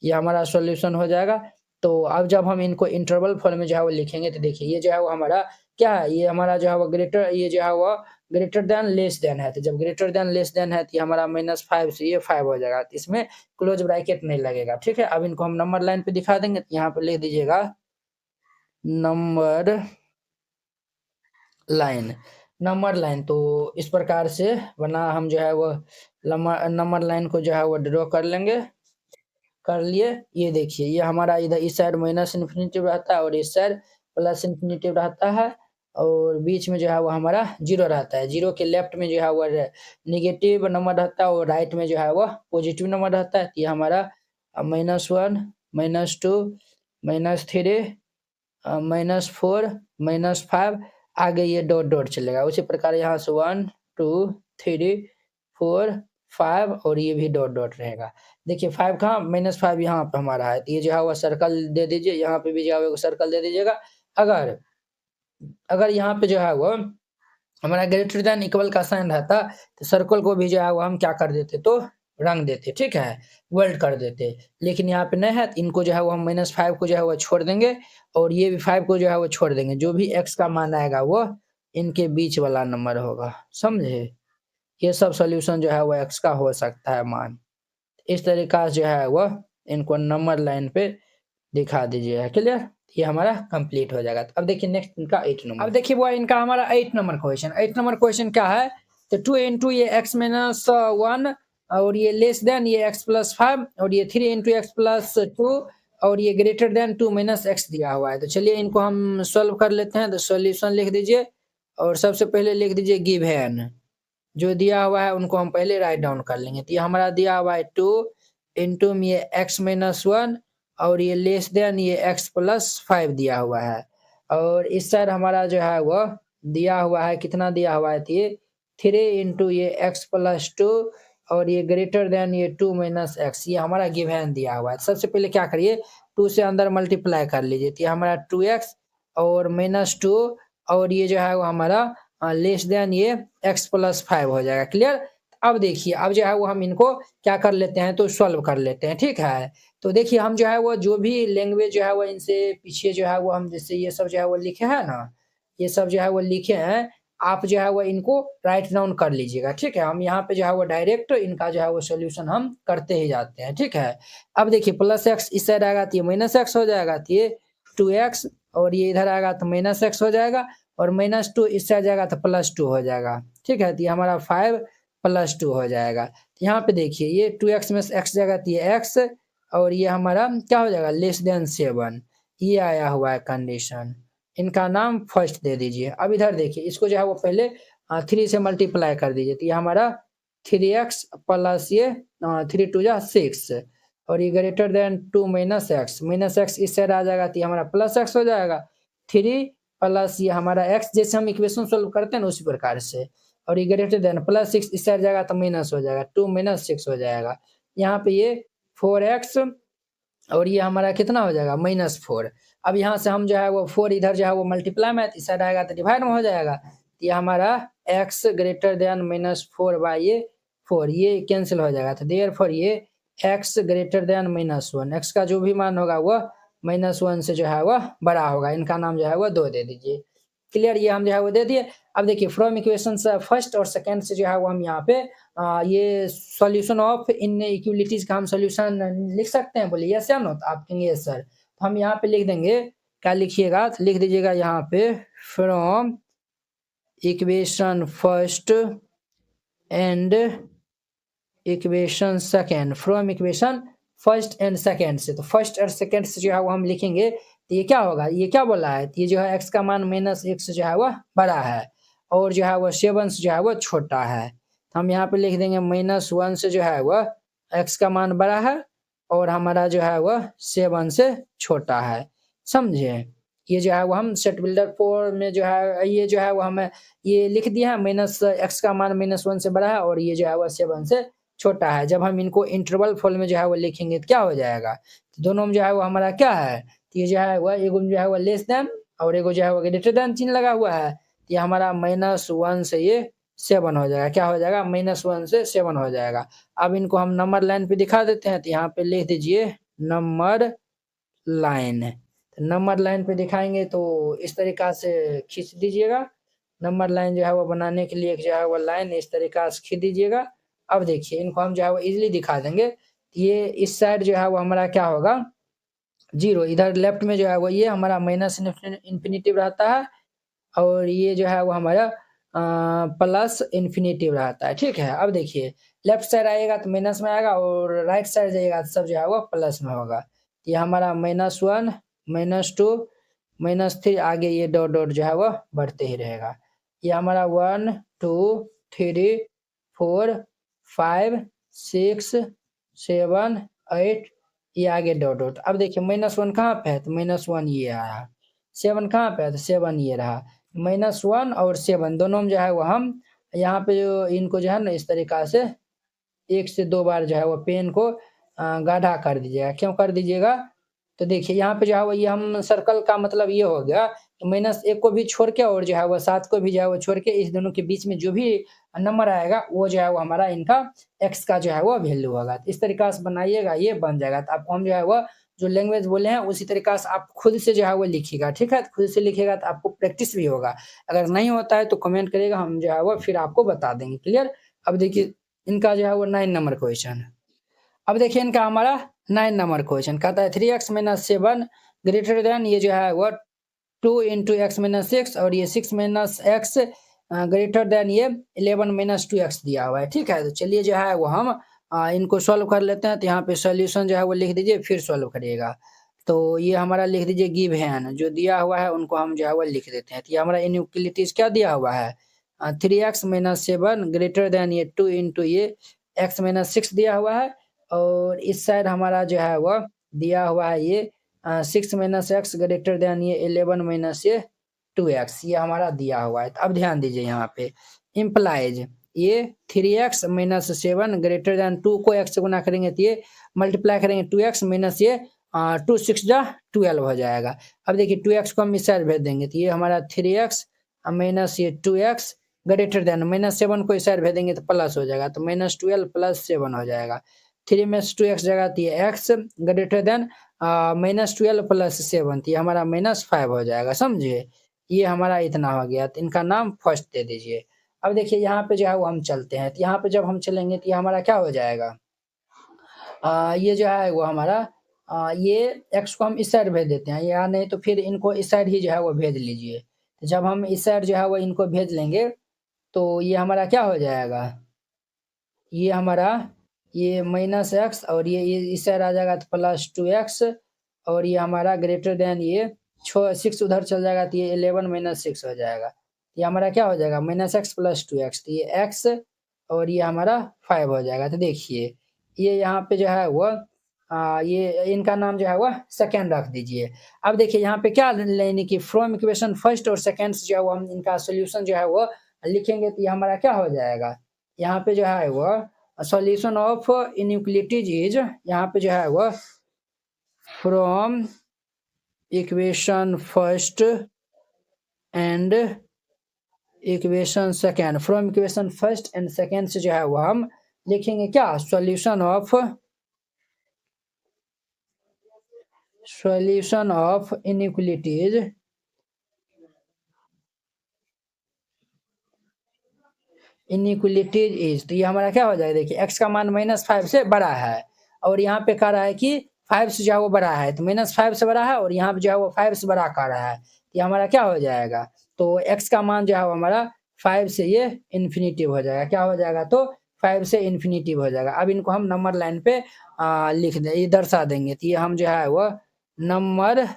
[SPEAKER 1] ये हमारा सॉल्यूशन हो जाएगा। तो अब जब हम इनको इंटरवल फॉर्म में जो है वो लिखेंगे तो देखिए ये जो है वो हमारा क्या है, ये हमारा जो है वो ये जो है वो ग्रेटर देन लेस देन है। तो जब ग्रेटर देन लेस देन है तो ये हमारा -5 से ये 5 हो जाएगा, तो इसमें क्लोज ब्रैकेट नहीं लगेगा। ठीक है, अब इनको हम नंबर लाइन पे दिखा देंगे। तो यहाँ पे लिख दीजिएगा नंबर लाइन। तो इस प्रकार से बना, हम जो है वो नंबर लाइन को जो है वो ड्रॉ कर लेंगे। कर लिए, ये देखिए ये हमारा इधर इस साइड -इन्फिनिटी रहता है और इस साइड +इन्फिनिटी रहता है, और बीच में जो है वो हमारा 0 रहता है। 0 के लेफ्ट में जो है वो नेगेटिव नंबर रहता है और राइट में जो है वो पॉजिटिव नंबर रहता है। तो ये हमारा -1 -2 -3 -4 -5 आगे ये डॉट डॉट चलेगा। उसी प्रकार यहाँ से 1 2 3 4 5 और ये भी डॉट डॉट रहेगा। देखिए 5 कहाँ, -5 यहाँ पे हमारा है, तो ये जो है वो सर्कल दे दीजिए। यहाँ पे भी जो है वो सर्कल दे दीजिएगा। अगर यहाँ पे जो है वो हमारा ग्रेटर देन इक्वल का साइन रहता तो सर्कल को भी जो है वो हम क्या कर देते, तो रंग देते, ठीक है, वेल्ड कर देते। लेकिन यहाँ पे नहीं है, तो इनको जो है वो हम -5 को जो है वो छोड़ देंगे और ये भी 5 को जो है वो छोड़ देंगे। जो भी x का मान आएगा वो इनके बीच वाला नंबर होगा, समझे? ये सब सॉल्यूशन जो है वो x का हो सकता है मान। इस तरीका से जो है वो इनको नंबर लाइन पे दिखा दीजिएगा। क्लियर? ये हमारा कंप्लीट हो जाएगा। तो अब देखिए नेक्स्ट इनका 8 नंबर। अब देखिए वो इनका हमारा 8 नंबर क्वेश्चन क्या है, तो 2 into ये x - 1 और ये लेस देन ये x + 5 और ये 3 into x + 2 और ये ग्रेटर देन 2 - x दिया हुआ है। तो चलिए इनको हम सॉल्व कर लेते हैं। तो सॉल्यूशन लिख दीजिए और सबसे पहले लिख दीजिए गिवन। जो दिया हुआ है उनको हम पहले राइट डाउन कर लेंगे। तो ये हमारा दिया हुआ है 2 into ये x - 1 और ये लेस देन ये x + 5 दिया हुआ है, और इस साइड हमारा जो है वो दिया हुआ है, कितना दिया हुआ है, तो ये 3 into ये x + 2 और ये ग्रेटर देन ये 2 - x, ये हमारा गिवन दिया हुआ है। सबसे पहले क्या करिए, 2 से अंदर मल्टीप्लाई कर लीजिए। तो ये हमारा 2x और -2 और ये जो है वो हमारा लेस देन ये x + 5 हो जाएगा। क्लियर? अब देखिए अब जो है वो हम इनको क्या कर लेते हैं, तो सॉल्व कर लेते हैं। ठीक है, तो देखिए हम जो है वो जो भी लैंग्वेज जो है वो इनसे पीछे जो है वो हम जैसे ये सब जो है वो लिखे हैं ना, ये सब जो है वो लिखे हैं, आप जो है वो इनको राइट डाउन कर लीजिएगा। ठीक है, हम यहाँ पे जो है वो डायरेक्ट इनका जो है वो सॉल्यूशन हम करते ही जाते हैं। ठीक है, अब देखिए +x इस साइड आएगा तो ये -x हो जाएगा, तो ये 2x और ये इधर आएगा तो -x हो जाएगा, और -2 इस साइड जाएगा तो +2 हो जाएगा। ठीक है, तो ये हमारा 5 + 2 हो जाएगा। तो यहाँ पे देखिए ये 2x में x जाएगा तो ये x और ये हमारा क्या हो जाएगा, लेस देन 7, ये आया हुआ है कंडीशन। इनका नाम फर्स्ट दे दीजिए। अब इधर देखिए इसको जो है वो पहले 3 से मल्टीप्लाई कर दीजिए। तो ये हमारा 3x + ये 3 × 2 = 6 और ये ग्रेटर देन 2 माइनस एक्स इस साइड आ जाएगा तो ये हमारा प्लस एक्स हो जाएगा। 3 प्लस ये हमारा एक्स, जैसे हम इक्वेशन सोल्व करते हैं ना उसी प्रकार से, और ये ग्रेटर देन प्लस 6 इस साइड जाएगा तो माइनस हो जाएगा, 2 माइनस 6 हो जाएगा। यहाँ पे ये 4x और ये हमारा कितना हो जाएगा -4। अब यहाँ से हम जो है वो 4 इधर जो है वो मल्टीप्लाई में इस साइड आएगा तो डिवाइड में हो जाएगा। तो ये हमारा x ग्रेटर देन -4 बाय ये 4 ये कैंसिल हो जाएगा। तो देयरफॉर ये x ग्रेटर देन -1, x का जो भी मान होगा वो -1 से जो है वह बड़ा होगा। इनका नाम जो है वो 2 दे दीजिए। क्लियर, ये हम जो है वो दे दिए। अब देखिए फ्रॉम इक्वेशन फर्स्ट और सेकंड से जो है वो हम यहाँ पे ये सॉल्यूशन ऑफ इनइक्वालिटीज का हम सॉल्यूशन लिख सकते हैं, बोलिए यस या नो। तो आप कहेंगे यस सर। तो हम यहाँ पे लिख देंगे, क्या लिखिएगा, तो लिख दीजिएगा यहाँ पे from equation first and equation second, from equation first and second से। तो फर्स्ट और सेकेंड से जो है वो हम लिखेंगे तो ये क्या होगा, ये क्या बोला है, तो ये जो है x का मान -1 से जो है वह बड़ा है और जो है वह 7 से जो है वह छोटा है। तो हम यहाँ पे लिख देंगे -1 से जो है वह x का मान बड़ा है और हमारा जो है वह 7 से छोटा है। समझे, ये जो है वो हम सेट बिल्डर 4 में जो है ये जो है वो हमें ये लिख दिया है, -x का मान -1 से बड़ा है और ये जो है वह 7 से छोटा है। जब हम इनको इंटरवल फॉर्म में जो है वो लिखेंगे तो क्या हो जाएगा, तो दोनों में जो है वो हमारा क्या है, तो ये जो है वो एगो जो है वो लेस देन और एगो जो है वो ग्रेटर देन चिन्ह लगा हुआ है। तो ये हमारा -1 से ये 7 हो जाएगा। क्या हो जाएगा, -1 से 7 हो जाएगा। अब इनको हम नंबर लाइन पे दिखा देते हैं, तो यहाँ पे लिख दीजिए नंबर लाइन। नंबर लाइन पे दिखाएंगे तो इस तरीका से खींच दीजिएगा। नंबर लाइन जो है वो बनाने के लिए जो है वो लाइन इस तरीका से खींच दीजिएगा। अब देखिए इनको हम जो है वो इजीली दिखा देंगे। ये इस साइड जो है वो हमारा क्या होगा 0, इधर लेफ्ट में जो है वो ये हमारा माइनस इन्फिनिटिव रहता है और ये जो है वो हमारा प्लस इन्फिनिटिव रहता है। ठीक है, अब देखिए लेफ्ट साइड आएगा तो माइनस में आएगा और राइट साइड जाइएगा तो सब जो है वो प्लस में होगा। ये हमारा -1 -2 -3 आगे ये डॉट डॉट जो है वो बढ़ते ही रहेगा। ये हमारा 1 2 3 4 5 6 7 8 ये आगे डॉट डॉट। अब देखिए -1 कहाँ पे है, तो -1 ये आया। 7 कहाँ पे है, तो 7 ये रहा। -1 और 7 दोनों में जो है वो हम यहाँ पे जो इनको जो है ना इस तरीका से 1 से 2 बार जो है वो पेन को गाढ़ा कर दीजिएगा। क्यों कर दीजिएगा, तो देखिए यहाँ पे जो है वो ये हम सर्कल का मतलब ये हो गया कि -1 को भी छोड़ के और जो है वो 7 को भी जो है वो छोड़ के इस दोनों के बीच में जो भी नंबर आएगा वो जो है वो हमारा इनका x का जो है वो वैल्यू होगा। तो इस तरीका से बनाइएगा, ये बन जाएगा। तो आपको हम जो है वो जो लैंग्वेज बोले हैं उसी तरीका से आप खुद से जो है वो लिखिएगा। ठीक है, तो खुद से लिखिएगा तो आपको प्रैक्टिस भी होगा। अगर नहीं होता है तो कमेंट करिएगा, हम जो है वो फिर आपको बता देंगे। क्लियर। अब देखिए इनका जो है वो 9 नंबर क्वेश्चन। अब देखिए इनका हमारा 9 नंबर क्वेश्चन कहता है 3x - 7 ग्रेटर देन ये जो है वो 2 × x - 6 और ये 6 - x ग्रेटर देन ये 11 - 2x दिया हुआ है। ठीक है, तो चलिए जो है वो हम इनको सॉल्व कर लेते हैं। तो यहाँ पे सॉल्यूशन जो है वो लिख दीजिए फिर सॉल्व करिएगा। तो ये हमारा लिख दीजिए गिवन जो दिया हुआ है उनको हम जो है वो लिख देते हैं। तो ये हमारा इनइक्वालिटीज क्या दिया हुआ है 3x - 7 ग्रेटर देन ये 2 × ये x - 6 दिया हुआ है और इस साइड हमारा जो है वो दिया हुआ है ये 6 - x ग्रेटर देन ये 11 - ये 2x ये हमारा दिया हुआ है। तो अब ध्यान दीजिए यहाँ पे इम्प्लाइज ये 3x - 7 ग्रेटर देन 2 को x से गुना करेंगे तो ये मल्टीप्लाई करेंगे 2x माइनस ये 2 6 जा 12 हो जाएगा। अब देखिए 2x को हम इस साइड भेज देंगे तो ये हमारा 3x माइनस ये 2x ग्रेटर देन -7 को इस साइड भेज देंगे तो प्लस हो जाएगा। तो -12 + 7 हो जाएगा। 3 में से 2x जगह तो ये x ग्रेटर देन -12 + 7 तो ये हमारा -5 हो जाएगा। समझिए, ये हमारा इतना हो गया। तो इनका नाम फर्स्ट दे दीजिए। अब देखिए यहाँ पे जो है वो हम चलते हैं। तो यहाँ पे जब हम चलेंगे तो ये हमारा क्या हो जाएगा ये जो है वो हमारा ये x को हम इस साइड भेज देते हैं या नहीं तो फिर इनको इस साइड ही जो है वो भेज लीजिए। तो जब हम इस साइड जो है वो इनको भेज लेंगे तो ये हमारा क्या हो जाएगा, ये हमारा ये -x और ये इस साइड आ जाएगा तो +2x और ये हमारा ग्रेटर देन ये 6 उधर चल जाएगा तो ये 11 - 6 हो जाएगा। ये हमारा क्या हो जाएगा -x + 2x तो ये x और ये हमारा 5 हो जाएगा। तो देखिए ये यहाँ पे जो है वो ये इनका नाम जो है वह सेकेंड रख दीजिए। अब देखिए यहाँ पे क्या लेने की फ्रॉम इक्वेशन फर्स्ट और सेकेंड से जो है वो हम इनका सोल्यूशन जो है वो लिखेंगे तो ये हमारा क्या हो जाएगा, यहाँ पे जो है वो सॉल्यूशन ऑफ इनइक्वालिटीज इज, यहाँ पे जो है वो from equation first and equation second, from equation first and second से जो है वो हम लिखेंगे क्या, सॉल्यूशन ऑफ इनइक्वालिटीज इज, तो ये हमारा क्या हो जाएगा, देखिए x का मान -5 से बड़ा है और यहाँ पे कह रहा है कि 5 से जो है वो बड़ा है, तो -5 से बड़ा है और यहाँ पे जो है वो 5 से बड़ा कह रहा है, ये हमारा क्या हो जाएगा, तो x का मान जो है वो हमारा 5 से ये इन्फिनिटिव हो जाएगा, क्या हो जाएगा, तो 5 से इन्फिनिटिव हो जाएगा। अब इनको हम नंबर लाइन पे लिख दें, ये दर्शा देंगे, तो ये हम जो है वो नंबर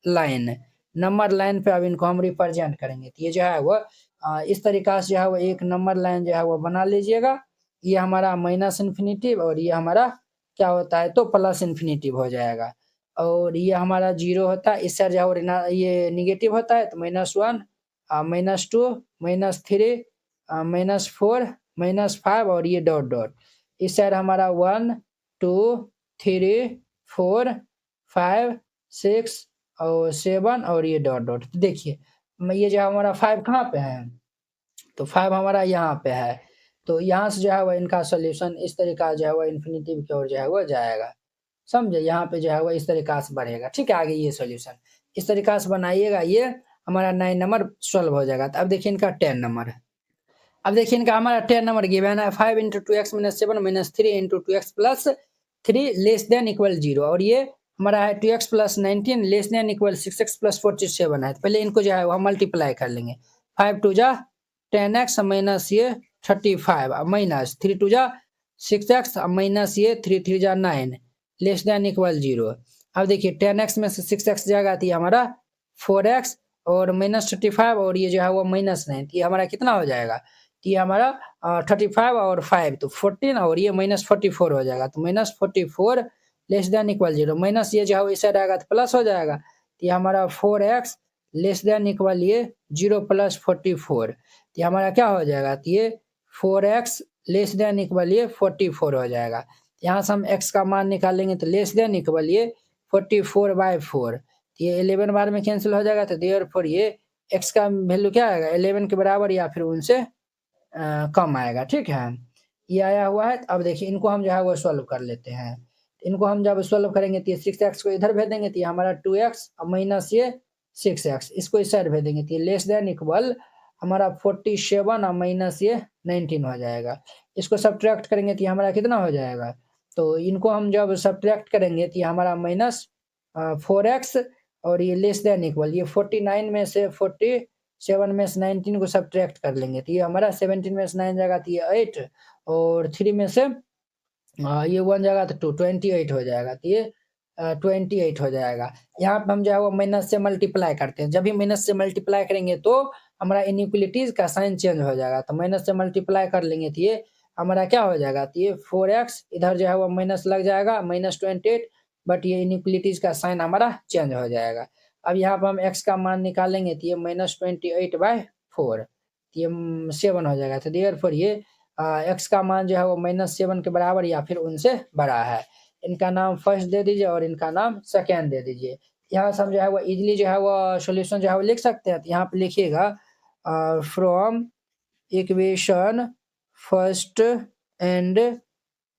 [SPEAKER 1] लाइन पे अब इनको हम रिप्रेजेंट करेंगे, तो ये जो है वो इस तरीका से जो है वो एक नंबर लाइन जो है वो बना लीजिएगा। ये हमारा माइनस इन्फिनिटिव और ये हमारा क्या होता है, तो प्लस इन्फिनिटिव हो जाएगा और ये हमारा 0 होता है, इस साइड जो है ये निगेटिव होता है, तो -1 -2 -3 -4 -5 और ये डॉट डॉट, इस साइड हमारा 1 2 3 4 5 6 और 7 और ये डॉट डॉट, देखिए ये जो हमारा 5 कहाँ पे है, तो 5 हमारा यहाँ पे है, तो यहाँ से जो है वो इनका सोल्यूशन इस तरीका जो है वो इन्फिनिटिव की ओर जो है वो जाएगा, समझे, यहाँ पे जो है वो इस तरीका से बढ़ेगा, ठीक है। आगे ये सोल्यूशन इस तरीका से बनाइएगा, ये हमारा 9 नंबर सॉल्व हो जाएगा। तो अब देखिए इनका 10 नंबर, अब देखिए इनका हमारा 10 नंबर गिवन है 5 × 2x - 7 - 3 × 2x + 3 < 0 और ये हमारा है 2x + 19 < 6x + 47 है। तो पहले इनको जो है वो हम मल्टीप्लाई कर लेंगे, 5 2 जा 10x माइनस ये 35 माइनस 3 2 जा 6x माइनस ये 3 3 जा 9 < 0। अब देखिए 10x में से 6x जाएगा तो ये हमारा 4x और -35 और ये जो है वो -9, ये हमारा कितना हो जाएगा, ये हमारा 35 और 5 तो 14 और ये -44 हो जाएगा, तो -44 < 0 माइनस ये जो है इस साइड आएगा तो प्लस हो जाएगा, तो ये हमारा 4x < 0 + 44, तो ये हमारा क्या हो जाएगा, तो ये 4x < 44 हो जाएगा। यहाँ से हम x का मान निकालेंगे तो < 44/4, ये 11 बार में कैंसिल हो जाएगा, तो देयरफॉर ये x का वैल्यू क्या आएगा 11 के बराबर या फिर उनसे कम आएगा, ठीक है। ये आया हुआ है, अब देखिए इनको हम जो है वो सॉल्व कर लेते हैं, इनको हम जब सॉल्व करेंगे तो ये 6x को इधर भेज देंगे तो ये हमारा 2x माइनस ये 6x, इसको इस साइड भेज देंगे तो ये < हमारा 47 और माइनस ये 19 हो जाएगा। इसको सब्ट्रैक्ट करेंगे तो ये हमारा कितना हो जाएगा, तो इनको हम जब सब्ट्रैक्ट करेंगे तो ये हमारा -4x और ये < ये 49 में से 47 में से 19 को सब्ट्रैक्ट कर लेंगे तो ये हमारा 17 में से 9 जाएगा तो ये 8 और 3 में से ये 1 जाएगा तो 2 28 हो जाएगा, तो ये 28 हो जाएगा। यहाँ पे हम जो है वो माइनस से मल्टीप्लाई करते हैं, जब भी माइनस से मल्टीप्लाई करेंगे तो हमारा इनइक्वालिटीज का साइन चेंज हो जाएगा, तो माइनस से मल्टीप्लाई कर लेंगे तो ये हमारा क्या हो जाएगा, तो ये 4x इधर जो है वो माइनस लग जाएगा -28, बट ये इनइक्वालिटीज का साइन हमारा चेंज हो जाएगा। अब यहाँ पर हम x का मान निकालेंगे तो ये -28/4, ये 7 हो जाएगा, तो देयरफॉर ये x का मान जो है वो -7 के बराबर या फिर उनसे बड़ा है। इनका नाम फर्स्ट दे दीजिए और इनका नाम सेकेंड दे दीजिए। यहाँ से हम जो है वो इजीली जो है वो सॉल्यूशन जो है वो लिख सकते हैं, तो यहाँ पे लिखिएगा from equation first and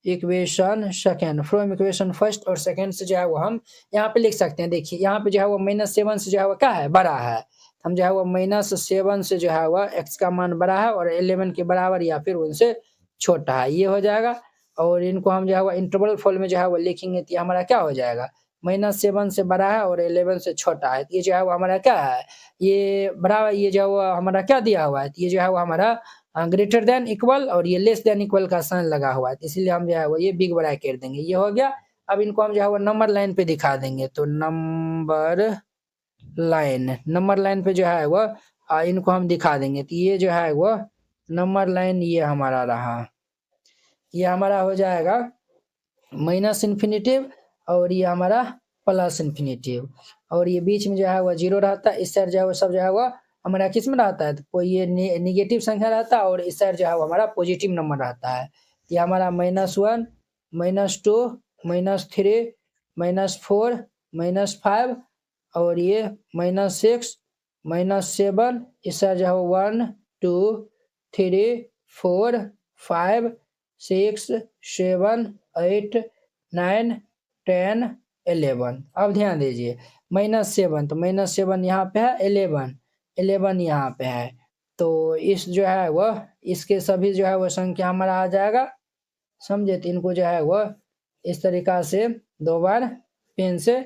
[SPEAKER 1] equation second, from equation first और सेकेंड से जो है वो हम यहाँ पे लिख सकते हैं। देखिए यहाँ पे जो है वो -7 से जो है वो क्या है, बड़ा है, हम जो है वो -7 से जो है वह x का मान बड़ा है और 11 के बराबर या फिर उनसे छोटा है, ये हो जाएगा। और इनको हम जो है वो इंटरवल फॉर्म में जो है वो लिखेंगे तो ये हमारा क्या हो जाएगा, -7 से बड़ा है और 11 से छोटा है, तो ये जो है वो हमारा क्या है, ये बराबर, ये जो है वो हमारा क्या दिया हुआ है, तो ये जो है वो हमारा ग्रेटर देन इक्वल और ये लेस देन इक्वल का साइन लगा हुआ है, इसलिए हम जो है वो ये बिग ब्रैकेट देंगे, ये हो गया। अब इनको हम जो है वो नंबर लाइन पे दिखा देंगे, तो नंबर लाइन पे जो है वो इनको हम दिखा देंगे, तो ये जो है वो नंबर लाइन ये हमारा रहा, ये हमारा हो जाएगा -इन्फिनिटिव और ये हमारा प्लस इन्फिनेटिव, और ये बीच में जो है वो 0 रहता है। इस साइड जो है वो सब जो है वो हमारा किस में रहता है, तो ये निगेटिव संख्या रहता है, और इस साइड जो है वो हमारा पॉजिटिव नंबर रहता है। ये हमारा -1, -2, -3, -4, -5, और ये -6, -7, इस साइड जो है वो 1 2 3 4 5 6 7 8 9 10 11। अब ध्यान दीजिए -7, तो -7 यहाँ पे है, 11 यहाँ पे है, तो इस जो है वह इसके सभी जो है वह संख्या हमारा आ जाएगा, समझे। तो इनको जो है वह इस तरीका से 2 बार पेन से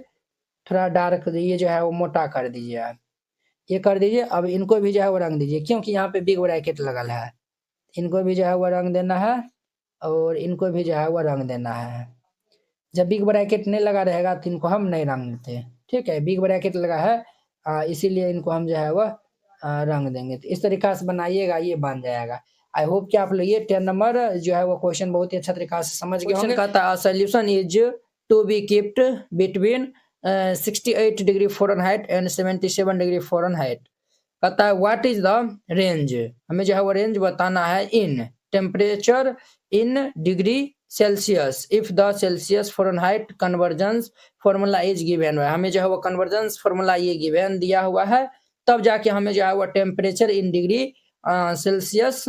[SPEAKER 1] थोड़ा डार्क ये जो है वो मोटा कर दीजिए आप, ये कर दीजिए। अब इनको भी जो है वो रंग दीजिए, क्योंकि यहाँ पे बिग ब्रैकेट लगल है, इनको भी जो है वो रंग देना है, और इनको भी जो है वो रंग देना है। जब बिग ब्रैकेट नहीं लगा रहेगा तो इनको हम नहीं रंग देते, ठीक है। बिग ब्रैकेट लगा है इसीलिए इनको हम जो है वह रंग देंगे। तो इस तरीका से बनाइएगा, ये बन जाएगा। आई होप कि आप लोग ये 10 नंबर जो है वो क्वेश्चन बहुत ही अच्छा तरीका से समझ गए होंगे। कहता है solution is to be kept between 68 degree Fahrenheit and 77 degree Fahrenheit. कहता है व्हाट इज द रेंज, हमें जो है वो रेंज बताना है in temperature in degree Celsius if the Celsius Fahrenheit convergence formula is given है। हमें जो है वो कन्वर्जेंस फॉर्मूला ये गिवन दिया हुआ है, तब जाके हमें जो है वो टेम्परेचर इन डिग्री सेल्सियस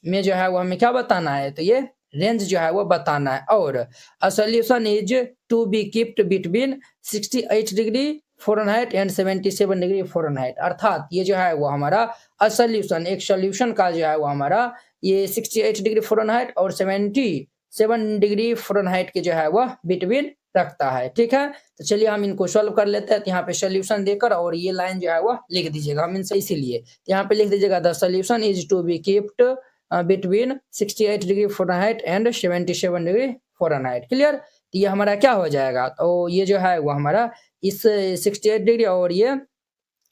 [SPEAKER 1] में जो है वो हमें क्या बताना है, तो ये रेंज जो है वो बताना है। और a solution is to be kept between 68 degree Fahrenheit and 77 degree Fahrenheit, अर्थात ये जो है वो हमारा अ सोल्यूशन, एक सोल्यूशन का जो है वो हमारा ये 68 डिग्री फ़ारेनहाइट और 77 डिग्री फ़ारेनहाइट के जो है वह बिटवीन रखता है, ठीक है। तो चलिए हम इनको सॉल्व कर लेते हैं। तो यहाँ पे सोल्यूशन देकर और ये लाइन जो है वह लिख दीजिएगा हम इनसे, इसीलिए यहाँ पे लिख दीजिएगा the solution is to be kept between 68 degree Fahrenheit and 77 degree Fahrenheit, clear. तो ये हमारा क्या हो जाएगा, तो ये जो है वो हमारा इस 68 डिग्री और ये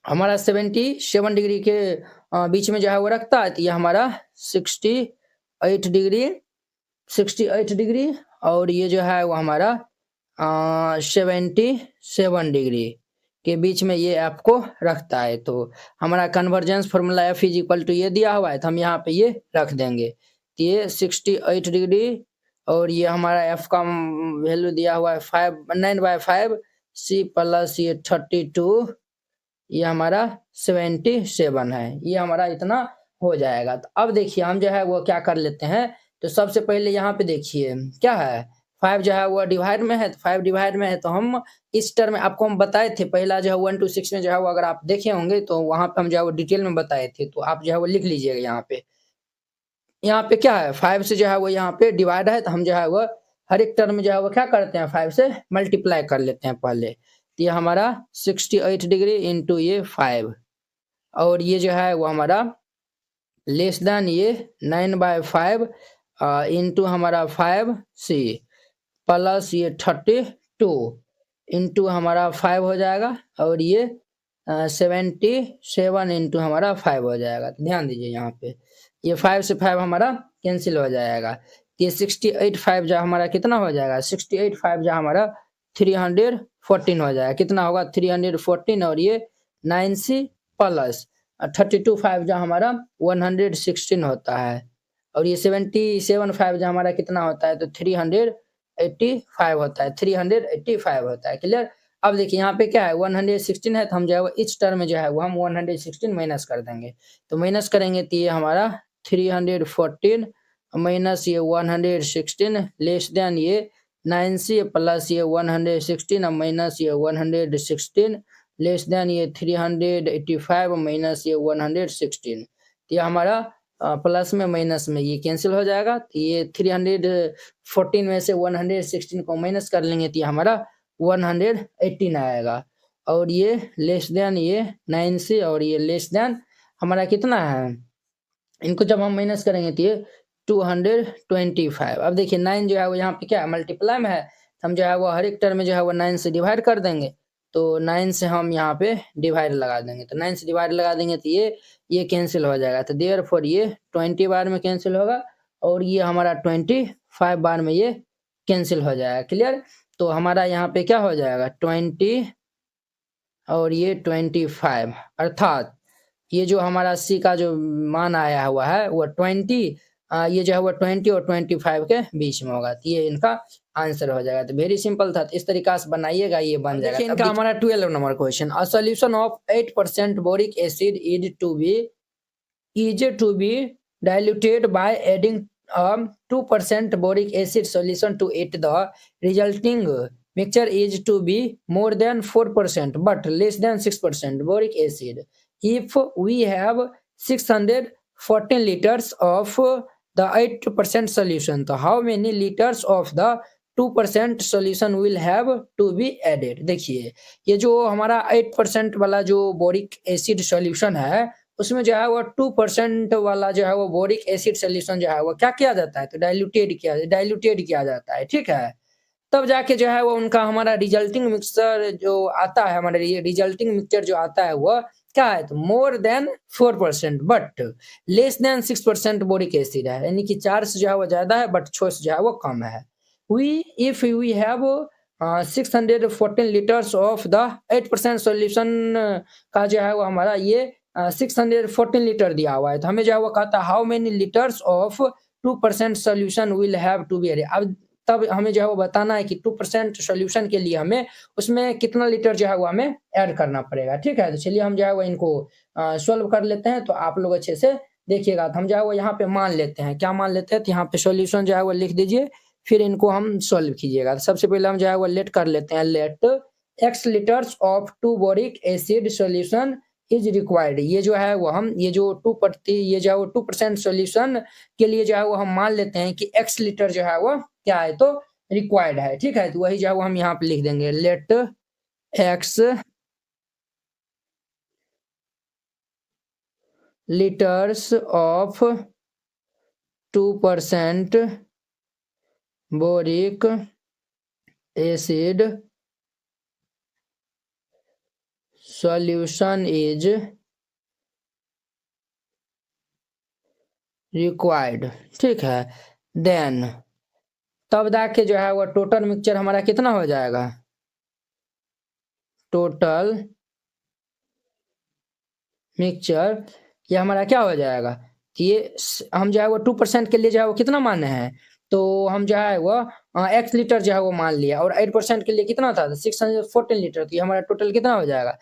[SPEAKER 1] हमारा 77 डिग्री के बीच में जो है वो रखता है। तो ये हमारा 68 डिग्री और ये जो है वो हमारा 77 डिग्री के बीच में ये आपको रखता है। तो हमारा convergence formula F is equal to ये दिया हुआ है, तो हम यहाँ पे ये रख देंगे। तो ये 68 डिग्री और ये हमारा एफ का वैल्यू दिया हुआ है 9/5 सी प्लस ये 32, ये हमारा 77 है, ये हमारा इतना हो जाएगा। तो अब देखिए हम जो है वो क्या कर लेते हैं, तो सबसे पहले यहाँ पे देखिए क्या है, 5 जो है वो डिवाइड में है, तो 5 डिवाइड में है, तो हम इस टर्म में आपको हम बताए थे पहला जो है 1 to 6 में जो है वो अगर आप देखे होंगे तो वहाँ पे हम जो है वो डिटेल में बताए थे, तो आप जो है वो लिख लीजिएगा यहाँ पे। यहाँ पे क्या है 5 से जो है वो यहाँ पे डिवाइड है, तो हम जो है वो हर एक टर्म में जो है वो क्या करते हैं 5 से मल्टीप्लाई कर लेते हैं पहले। तो ये हमारा 68 डिग्री इंटू ये 5 और ये जो है वो हमारा लेस देन ये 9/5 इंटू हमारा 5 सी प्लस ये 32 इंटू हमारा 5 हो जाएगा और ये 77 इंटू हमारा 5 हो जाएगा। तो ध्यान दीजिए यहाँ पे ये 5 से 5 हमारा कैंसिल हो जाएगा। ये 68 5 जो हमारा कितना हो जाएगा, 68 5 जो हमारा 314 हो जाएगा। कितना होगा 314 और ये 9c प्लस 32 5 जो हमारा 116 होता है और ये 77 5 जो हमारा कितना होता है, तो 385 होता है, 385 होता है, क्लियर। अब देखिए यहाँ पे क्या है 116 है, तो हम जो है वो इस टर्म में जो है वो हम 116 माइनस कर देंगे। तो माइनस करेंगे तो ये हमारा 314 माइनस ये 116 लेस देन ये 9c प्लस ये 116 माइनस ये 116 लेस देन ये 385 माइनस ये 116। तो ये हमारा प्लस में माइनस में ये कैंसिल हो जाएगा। तो ये 314 में से 116 को माइनस कर लेंगे तो ये हमारा 118 आएगा और ये लेस देन ये 9c और ये लेस देन हमारा कितना है, इनको जब हम माइनस करेंगे तो ये 225। अब देखिए 9 जो है वो यहाँ पे क्या है मल्टीप्लाई में है, हम जो है वो हर एक टर्म में जो है वो 9 से डिवाइड कर देंगे। तो 9 से हम यहाँ पे डिवाइड लगा देंगे, तो 9 से डिवाइड लगा देंगे तो ये कैंसिल हो जाएगा। तो देयरफॉर ये 20 बार में कैंसिल होगा और ये हमारा 25 बार में ये कैंसिल हो जाएगा, क्लियर। तो हमारा यहाँ पे क्या हो जाएगा 20 और ये 25, अर्थात ये जो हमारा सी का जो मान आया हुआ है वो 20, ये जो है वो 20 और 25 के बीच में होगा। तो ये इनका आंसर हो जाएगा। तो वेरी सिंपल था, तो इस तरीका से बनाइएगा, ये बन जाएगा। देखिए इनका हमारा 12 number question, a solution of 8% boric acid is to be diluted by adding 2% boric acid solution to it. The resulting mixture is to be more than 4% but less than 6% boric acid. If we have 614 liters of the 8% solution, so how many liters of the 2% solution will have to be added? देखिए ये जो हमारा 8% वाला जो boric acid solution है उसमें जो है वो 2% वाला जो है वो बोरिक एसिड सॉल्यूशन जो है वो क्या किया जाता है, तो डाइल्यूटेड किया जाता है, ठीक है। तब जाके जो है वो उनका हमारा रिजल्टिंग मिक्सचर जो आता है, हमारा रिजल्टिंग मिक्सचर जो आता है वो क्या है, तो more than 4% but less than 6% boric acid है, यानी कि 4 से जो है वो ज्यादा है बट 6 से जो है वो कम है। If we have 614 litres of the 8% solution का जो है वो हमारा ये 614 लीटर दिया हुआ है, तो हमें जो है वो कहता है how many litres of 2% solution will have to be added. अब तब हमें जो है वो बताना है कि 2% सॉल्यूशन के लिए हमें उसमें कितना लीटर जो है वो हमें ऐड करना पड़ेगा, ठीक है। तो चलिए हम जो है वो इनको सॉल्व कर लेते हैं, तो आप लोग अच्छे से देखिएगा। तो हम जो है वो यहाँ पे मान लेते हैं, क्या मान लेते हैं, तो यहाँ पे सॉल्यूशन जो है वो लिख दीजिए, फिर इनको हम सॉल्व कीजिएगा। तो सबसे पहले हम जो है वो लेट कर लेते हैं, let x litres of 2 boric acid solution is required. ये जो है वो हम ये जो 2% सॉल्यूशन के लिए जो है वो हम मान लेते हैं कि x लीटर जो है वो क्या है, तो रिक्वायर्ड है, ठीक है। तो वही जो है वो हम यहाँ पे लिख देंगे, let x litres of 2% boric acid solution is required, ठीक है। देन तब जाके जो है वो टोटल मिक्सचर हमारा कितना हो जाएगा, टोटल मिक्सचर ये हमारा क्या हो जाएगा, ये हम जो है वो 2% के लिए जो है वो कितना माने हैं, तो हम जो है वो x लीटर जो है वो मान लिया, और 8% के लिए कितना था, 614 लीटर। तो ये हमारा टोटल कितना हो जाएगा,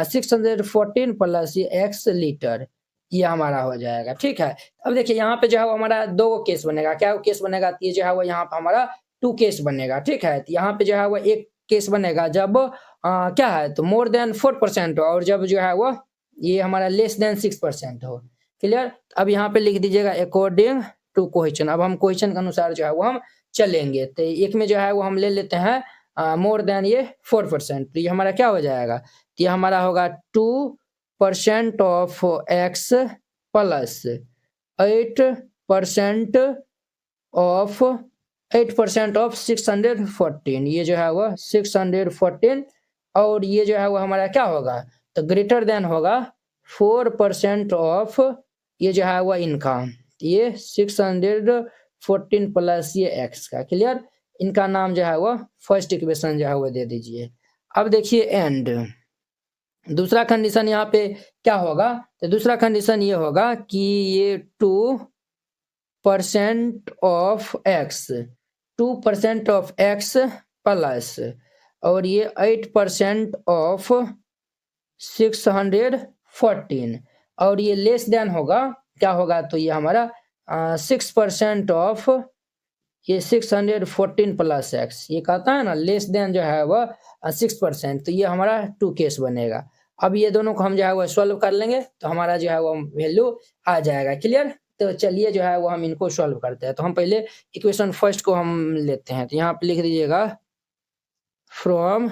[SPEAKER 1] 614 प्लस ये x लीटर, ये हमारा हो जाएगा, ठीक है। अब देखिए यहाँ पे जो है वो हमारा दो केस बनेगा, क्या केस बनेगा, ये जो है वो यहाँ पे हमारा 2 केस बनेगा, ठीक है। तो यहाँ पे जो है वो एक केस बनेगा जब क्या है, तो मोर देन 4% और जब जो है वो ये हमारा लेस देन 6% हो, क्लियर। अब यहाँ पे लिख दीजिएगा अकॉर्डिंग टू क्वेश्चन। अब हम क्वेश्चन के अनुसार जो है वो हम चलेंगे, तो एक में जो है वो हम ले लेते हैं मोर देन ये 4%, तो ये हमारा क्या हो जाएगा, तो ये हमारा होगा 2% of x plus 8% of 8% of 614, ये जो है वो 614, और ये जो है वो हमारा क्या होगा, तो ग्रेटर देन होगा 4% ऑफ ये जो है वो इनका, ये 614 प्लस ये x का, क्लियर। इनका नाम जो है वो फर्स्ट इक्वेशन जो है वो दे दीजिए। अब देखिए एंड दूसरा कंडीशन यहाँ पे क्या होगा, तो दूसरा कंडीशन ये होगा कि ये 2% of x 2% of x plus और ये 8% ऑफ 614 और ये लेस देन होगा, क्या होगा, तो ये हमारा 6% ऑफ ये 614 प्लस x, ये कहता है ना लेस देन जो है वह 6%, तो ये हमारा 2 केस बनेगा। अब ये दोनों को हम जो है वो सॉल्व कर लेंगे, तो हमारा जो है वो वैल्यू आ जाएगा, क्लियर। तो चलिए जो है वो हम इनको सॉल्व करते हैं। तो हम पहले इक्वेशन फर्स्ट को हम लेते हैं, तो यहाँ पे लिख दीजिएगा फ्रॉम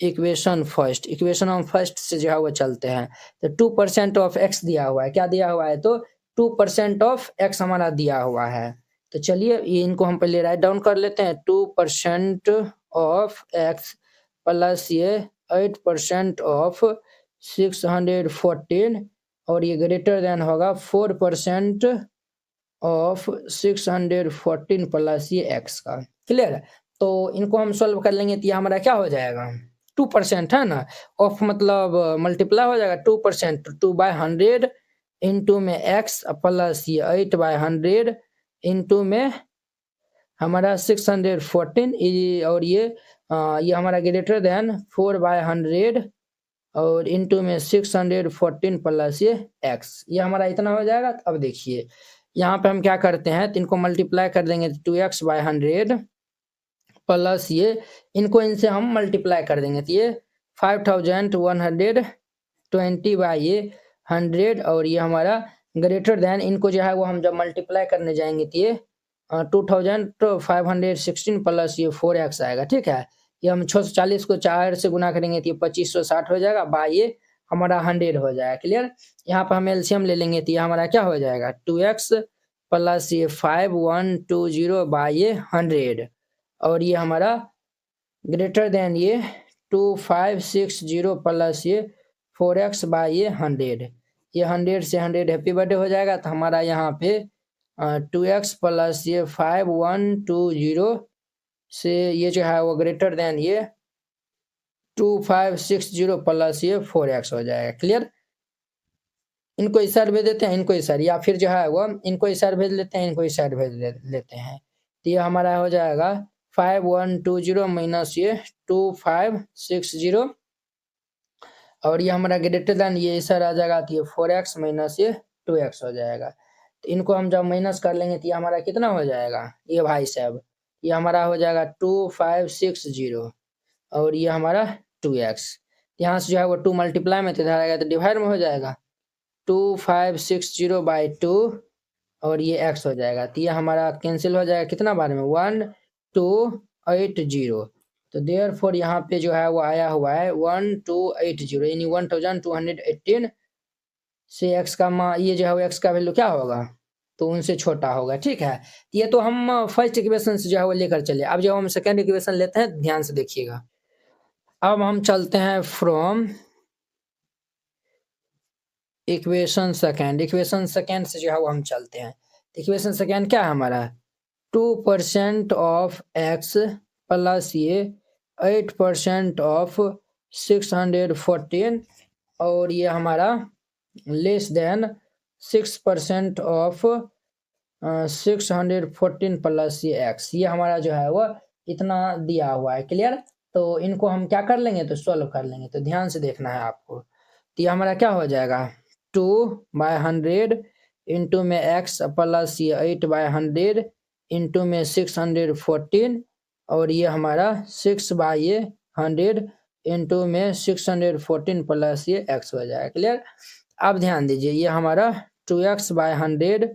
[SPEAKER 1] इक्वेशन फर्स्ट, हम फर्स्ट से जो है वो चलते हैं। तो 2% ऑफ x दिया हुआ है, क्या दिया हुआ है, तो 2% ऑफ x हमारा दिया हुआ है। तो चलिए इनको हम पहले राइट डाउन कर लेते हैं, 2% ऑफ x प्लस ये 8% ऑफ 614 और ये ग्रेटर देन होगा 4% ऑफ 614 प्लस ये x का, क्लियर है। तो इनको हम सॉल्व कर लेंगे तो ये हमारा क्या हो जाएगा 2% है ना, ऑफ मतलब मल्टीप्लाई हो जाएगा 2%, 2/100 इंटू में x प्लस ये 8/100 इंटू में हमारा 614 और ये हमारा ग्रेटर देन 4/100 और इंटू में 614 प्लस ये x, ये हमारा इतना हो जाएगा। तो अब देखिए यहाँ पे हम क्या करते हैं, तो इनको मल्टीप्लाई कर देंगे तो 2x/100 प्लस ये इनको इनसे हम मल्टीप्लाई कर देंगे तो ये 5120/100 और ये हमारा ग्रेटर देन इनको जो है वो हम जब मल्टीप्लाई करने जाएंगे तो ये 2516 प्लस ये 4x आएगा। ठीक है, ये हम 640 को 4 से गुना करेंगे तो ये 2560 हो जाएगा, बाय ये हमारा 100 हो जाएगा। क्लियर, यहाँ पर हम एलसीएम ले लेंगे तो ये हमारा क्या हो जाएगा 2x प्लस ये 5120 बाय ये 100 और ये हमारा ग्रेटर देन ये 2560 प्लस ये 4x बाय ये 100, ये 100 से 100 हैप्पी बर्थडे हो जाएगा। तो हमारा यहाँ पे 2x प्लस ये 5120 से ये जो है वो ग्रेटर देन ये 2560 प्लस ये 4x हो जाएगा। क्लियर, इनको इस साइड भेज देते हैं, इनको इस साइड, या फिर जो है वो इनको इस साइड भेज लेते हैं, इनको इस साइड भेज लेते हैं। तो ये हमारा हो जाएगा 5120 माइनस ये 2560 और ये हमारा ग्रेटर देन ये इस साइड आ जाएगा तो ये 4x माइनस ये 2x हो जाएगा। तो इनको हम जब माइनस कर लेंगे तो ये हमारा कितना हो जाएगा, ये भाई साहब ये हमारा हो जाएगा 2560 और ये हमारा 2x, यहाँ से जो है वो 2 मल्टीप्लाई में तो इधर आएगा तो डिवाइड में हो जाएगा 2560 बाई 2 और ये x हो जाएगा। तो ये हमारा कैंसिल हो जाएगा कितना बार में 1280, तो देयरफॉर यहाँ पे जो है वो आया हुआ है 1280 यानी 1218 से x का मान ये जो है x का वैल्यू क्या होगा तो उनसे छोटा होगा। ठीक है, ये तो हम फर्स्ट इक्वेशन से जो है वो लेकर चले। अब जब हम सेकेंड इक्वेशन लेते हैं ध्यान से देखिएगा। अब हम चलते हैं फ्रॉम इक्वेशन सेकेंड से जो है वो हम चलते हैं। इक्वेशन सेकेंड क्या है हमारा 2% ऑफ x प्लस ये 8% ऑफ 614 और ये हमारा लेस देन 6% ऑफ 614 प्लस ये x, ये हमारा जो है वो इतना दिया हुआ है। क्लियर, तो इनको हम क्या कर लेंगे तो सॉल्व कर लेंगे। तो ध्यान से देखना है आपको। तो ये हमारा क्या हो जाएगा 2/100 इंटू में x प्लस ये 8/100 इंटू में 614 और ये हमारा 6/100 इंटू में 614 प्लस ये x हो जाएगा। क्लियर, अब ध्यान दीजिए ये हमारा 2x/100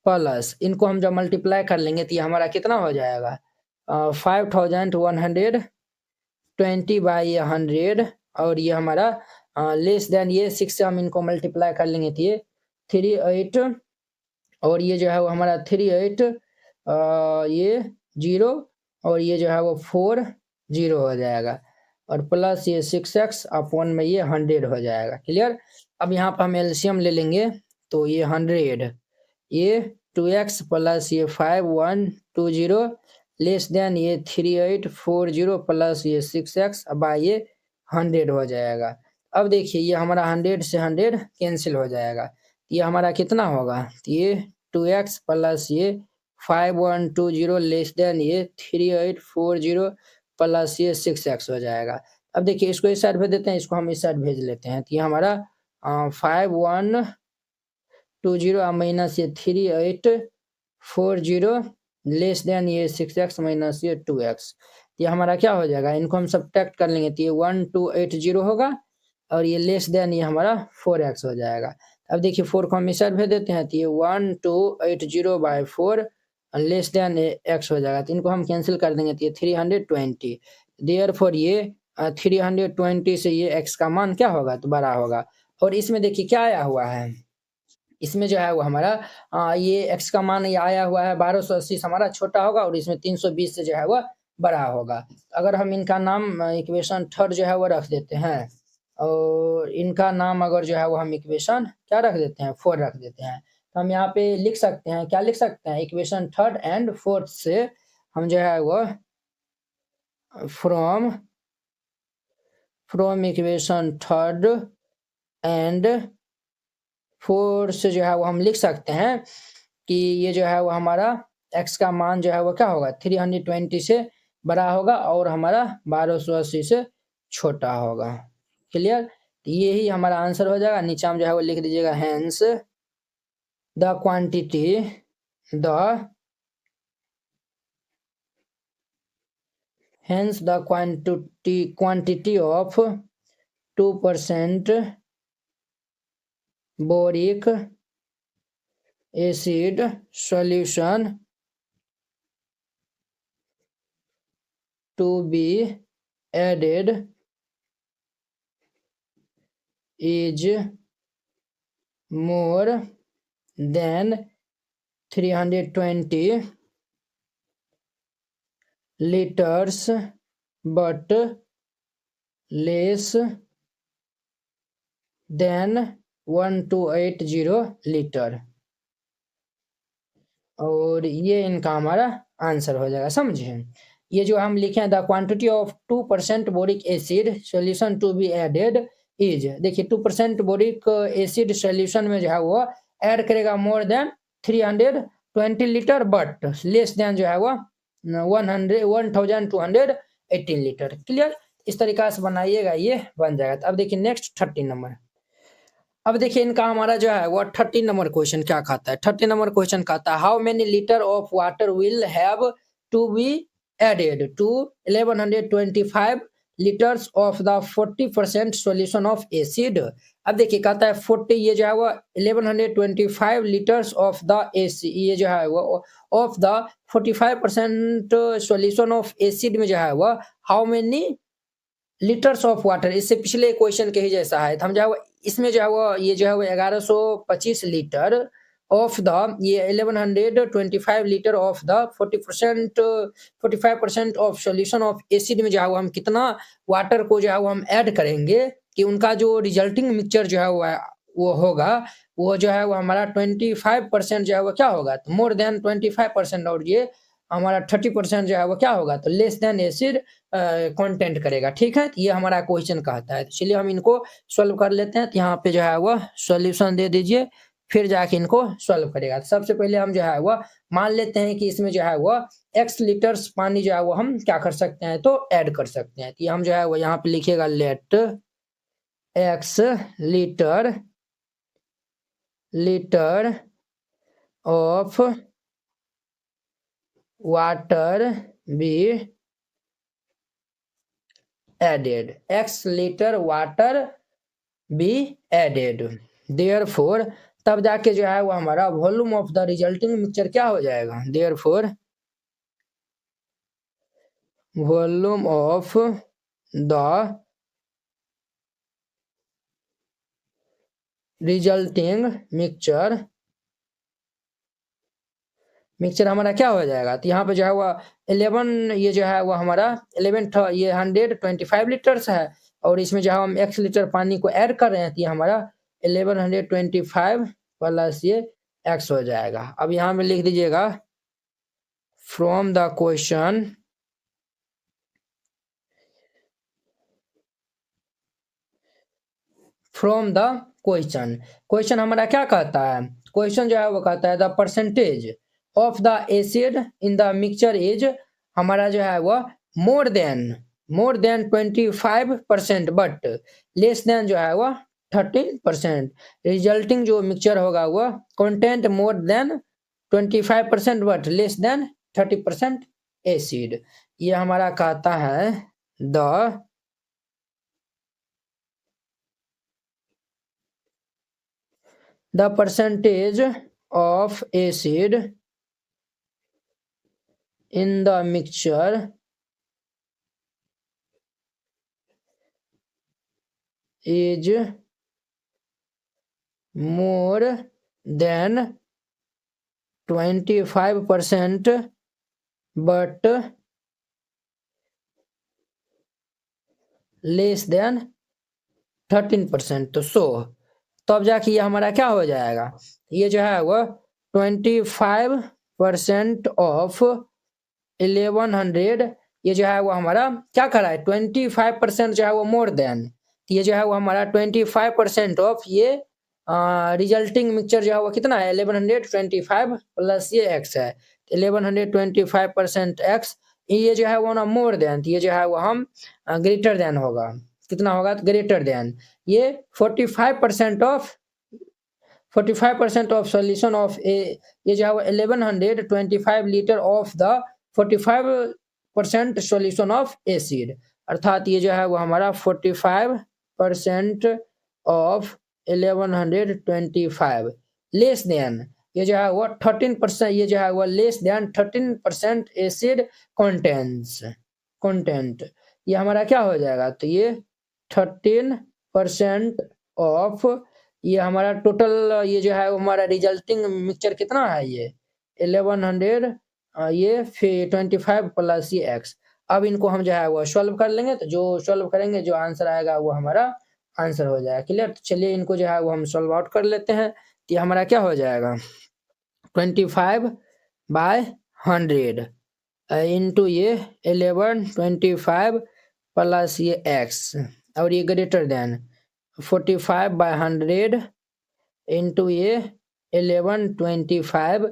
[SPEAKER 1] प्लस इनको हम जब मल्टीप्लाई कर लेंगे तो ये हमारा कितना हो जाएगा 5120/100 और ये हमारा लेस देन ये 6 से हम इनको मल्टीप्लाई कर लेंगे तो ये 38 और ये जो है वो हमारा 38 ये 0 और ये जो है वो 40 हो जाएगा और प्लस ये 6x अपॉन में ये 100 हो जाएगा। क्लियर, अब यहाँ पर हम एलसीएम ले लेंगे तो ये 100 ये 2x प्लस ये 5120 लेस देन ये 3840 प्लस ये 6x बाय ये 100 हो जाएगा। अब देखिए ये हमारा 100 से 100 कैंसिल हो जाएगा, ये हमारा कितना होगा ये 2x प्लस ये 5120 लेस देन ये 3840 प्लस ये 6x हो जाएगा। अब देखिए इसको इस साइड भेज देते हैं, इसको हम इस साइड भेज लेते हैं। तो ये हमारा 5120 माइनस ये 3840 लेस देन ये 6x माइनस ये 2x, ये हमारा क्या हो जाएगा इनको हम सब्ट्रैक्ट कर लेंगे तो ये 1280 होगा और ये लेस देन ये हमारा 4x हो जाएगा। अब देखिए 4 को हम इस साइड भेज देते हैं तो ये 1280/4 लेस देन x हो जाएगा। तो इनको हम कैंसिल कर देंगे तो ये 320, देयरफॉर ये 320 से ये x का मान क्या होगा तो बड़ा होगा। और इसमें देखिए क्या आया हुआ है, इसमें जो है वो हमारा ये x का मान ये आया हुआ है 1280 से हमारा छोटा होगा और इसमें 320 से जो है वो बड़ा होगा। अगर हम इनका नाम इक्वेशन थर्ड जो है वो रख देते हैं और इनका नाम अगर जो है वो हम इक्वेशन क्या रख देते हैं 4 रख देते हैं, तो हम यहाँ पे लिख सकते हैं क्या लिख सकते हैं इक्वेशन थर्ड एंड फोर्थ से हम जो है वो from equation third and fourth से जो है वो हम लिख सकते हैं कि ये जो है वो हमारा x का मान जो है वो क्या होगा 320 से बड़ा होगा और हमारा 1280 से छोटा होगा। क्लियर, तो यही हमारा आंसर हो जाएगा। नीचे हम जो है वो लिख दीजिएगा hence the quantity of 2% boric acid solution to be added is more than 320 liters but less than 1280 litre. और ये इनका हमारा आंसर हो जाएगा, समझे। ये जो हम लिखे हैं the quantity of 2% boric acid solution to be added is, देखिए 2% बोरिक एसिड सॉल्यूशन में जो है वो ऐड करेगा more than 320 litre but less than जो है वो 1218 लीटर। क्लियर, इस तरीका से बनाइएगा, ये बन जाएगा। तो अब देखिए नेक्स्ट 30 नंबर। अब देखिए इनका हमारा जो है वो 30 नंबर क्वेश्चन क्या कहता है। 30 नंबर क्वेश्चन कहता है how many litre of water will have to be added to 1125 litres of the 40% solution of acid. अब देखिए कहता है 40, ये जो है वो 1125 लीटर्स ऑफ द एसिड, ये जो है वो of the 45% solution of acid में जो है वो how many litres of water, इससे पिछले क्वेश्चन के ही जैसा है। हम जो है इसमें जो है वो ये जो है वो 1125 लीटर ऑफ द ये 1125 litre of the 45% of solution of acid में जो है वो हम कितना वाटर को जो है वो हम ऐड करेंगे कि उनका जो रिजल्टिंग मिक्सचर जो है वो होगा, वो जो है वो हमारा 25% जो है वो क्या होगा, तो मोर देन 25%, और ये हमारा 30% जो है वो क्या होगा, तो लेस देन एसिड कंटेंट करेगा। ठीक है, ये हमारा क्वेश्चन कहता है। चलिए हम इनको सॉल्व कर लेते हैं। तो यहाँ पे जो है वो सॉल्यूशन दे दीजिए, फिर जाके इनको सॉल्व करेगा। तो सबसे पहले हम जो है वो मान लेते हैं कि इसमें जो है वो x लीटर्स पानी जो है वो हम क्या कर सकते हैं, तो ऐड कर सकते हैं। तो हम जो है वो यहाँ पे लिखिएगा let x litre of water be added, x litre water be added, therefore तब जाके जो है वो हमारा volume of the resulting mixture क्या हो जाएगा, therefore volume of the resulting mixture हमारा क्या हो जाएगा। तो यहाँ पे जो है वो 11, ये जो है वो हमारा 11 ये 125 लीटर्स है, और इसमें जो है हम x लीटर पानी को ऐड कर रहे हैं, तो ये हमारा 1125 प्लस ये x हो जाएगा। अब यहाँ में लिख दीजिएगा फ्रॉम द क्वेश्चन क्वेश्चन हमारा क्या कहता है, क्वेश्चन जो है वो कहता है the percentage of the acid in the mixture is, हमारा जो है वो more than 25% but less than जो है वो 13%, रिजल्टिंग जो मिक्सचर होगा वो content more than 25% but less than 30% acid. ये हमारा कहता है the percentage of acid in the mixture is more than 25% but less than 13%। तो तब जाके ये हमारा क्या हो जाएगा, ये जो है वो 25% ऑफ 1100, ये जो है वो हमारा क्या कर रहा है 25% जो है वो मोर देन, ये जो है वो हमारा 25% ऑफ ये रिजल्टिंग मिक्सचर जो है वो कितना है 1125 प्लस ये एक्स है 1125% एक्स, ये जो है वो ना मोर देन, ये जो है वो हम ग्रेटर देन होगा, कितना होगा ग्रेटर देन ये 45% ऑफ सॉल्यूशन ऑफ ए, ये जो है वो 1125 litre of the 45% solution of acid, अर्थात ये जो है वो हमारा 45% ऑफ 1125 लेस देन, ये जो है वो 13%, ये जो है वो लेस देन 13% एसिड कंटेंट, ये हमारा क्या हो जाएगा, तो ये 13% ऑफ ये हमारा टोटल, ये जो है वो हमारा रिजल्टिंग मिक्सचर कितना है ये 1100 ये 25 प्लस ये एक्स। अब इनको हम जो है वो सॉल्व कर लेंगे, तो जो सॉल्व करेंगे जो आंसर आएगा वो हमारा आंसर हो जाएगा। क्लियर, तो चलिए इनको जो है वो हम सॉल्व आउट कर लेते हैं। तो ये हमारा क्या हो जाएगा 25/100 इंटू ये 1125 प्लस ये एक्स, और ये ग्रेटर देन 45/100 इंटू ये 1125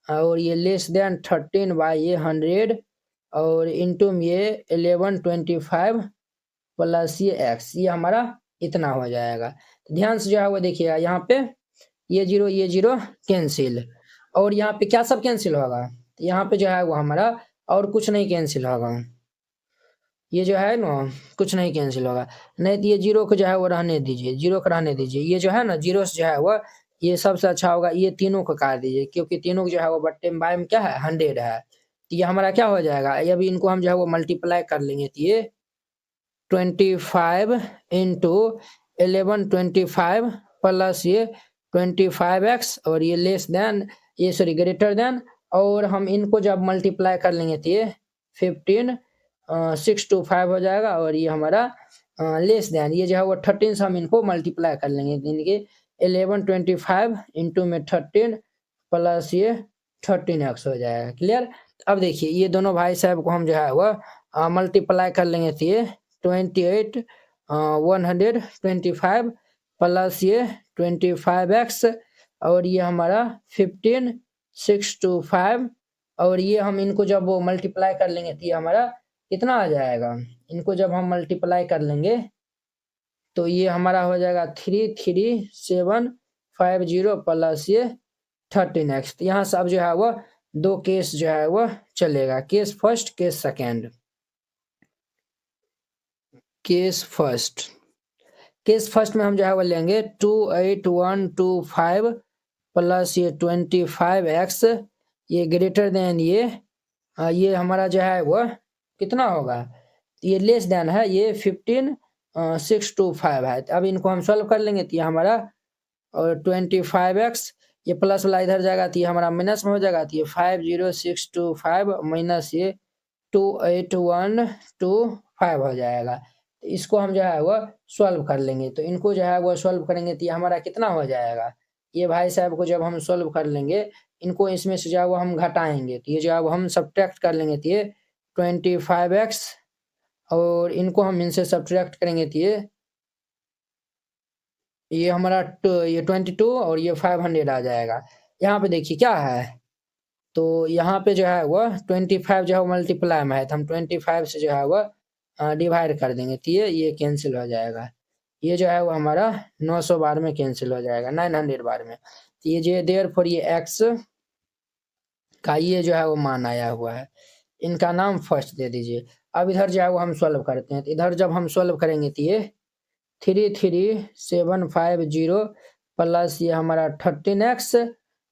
[SPEAKER 1] और ये लेस देन 13/100 और इंटू ये 1125 प्लस ये एक्स, ये हमारा इतना हो जाएगा। ध्यान से जो है वो देखिएगा, यहाँ पे ये जीरो कैंसिल, और यहाँ पे क्या सब कैंसिल होगा, यहाँ पे जो है वो हमारा और कुछ नहीं कैंसिल होगा, ये जो है ना कुछ नहीं कैंसिल होगा, नहीं तो ये जीरो को जो है वो रहने दीजिए, जीरो को रहने दीजिए, ये जो है ना जीरो से जो है वो ये सबसे अच्छा होगा, ये तीनों को काट दीजिए, क्योंकि तीनों जो है वो बट्टे बाय में क्या है 100 है, तो ये हमारा क्या हो जाएगा, अभी इनको हम जो है वो मल्टीप्लाई कर लेंगे, तो ये 25 इंटू 1125 प्लस ये 25x और ये लेस देन ये सॉरी ग्रेटर देन, और हम इनको जब मल्टीप्लाई कर लेंगे तो ये 15,625 हो जाएगा, और ये हमारा लेस देन ये जो है वो 13 से हम इनको मल्टीप्लाई कर लेंगे, इनके 1125 इंटू में 13 प्लस ये 13x हो जाएगा। क्लियर, अब देखिए ये दोनों भाई साहब को हम जो है वो मल्टीप्लाई कर लेंगे, तो ये 125 प्लस ये 25x और ये हमारा 15,625, और ये हम इनको जब वो मल्टीप्लाई कर लेंगे तो ये हमारा कितना आ जाएगा, इनको जब हम मल्टीप्लाई कर लेंगे तो ये हमारा हो जाएगा 33,750 प्लस ये 13x। तो यहाँ से अब जो है वो दो केस जो है वो चलेगा, case first case second. Case first में हम जो है वो लेंगे 28,125 प्लस ये 25x, ये ग्रेटर देन ये हमारा जो है वो कितना होगा, ये लेस देन है, ये 15,625 है। अब इनको हम सॉल्व कर लेंगे तो ये हमारा और 25x ये प्लस वाला इधर जाएगा तो ये हमारा माइनस में हो जाएगा, तो ये 5,0625 माइनस ये 28,125 हो जाएगा। तो इसको हम जो है वो सॉल्व कर लेंगे, तो इनको जो है वो सॉल्व करेंगे तो ये हमारा कितना हो जाएगा, ये भाई साहब को जब हम सॉल्व कर लेंगे इनको इसमें से जो है वो हम घटाएंगे, तो ये जो है वो हम सब्ट्रैक्ट कर लेंगे, तो ये 25x और इनको हम इनसे सब्ट्रैक्ट करेंगे तो ये हमारा ये 22 और ये 500 आ जाएगा। यहाँ पे देखिए क्या है, तो यहाँ पे जो है वो 25 जो है मल्टीप्लाई में है, तो हम 25 से जो है वो डिवाइड कर देंगे, तो ये कैंसिल हो जाएगा, ये जो है वो हमारा 900 बार में कैंसिल हो जाएगा, 900 बार में। तो ये जो देयरफॉर ये x का ये जो है वो मान आया हुआ है, इनका नाम फर्स्ट दे दीजिए। अब इधर जो है वो हम सॉल्व करते हैं, तो इधर जब हम सॉल्व करेंगे तो ये 33,750 प्लस ये हमारा 13x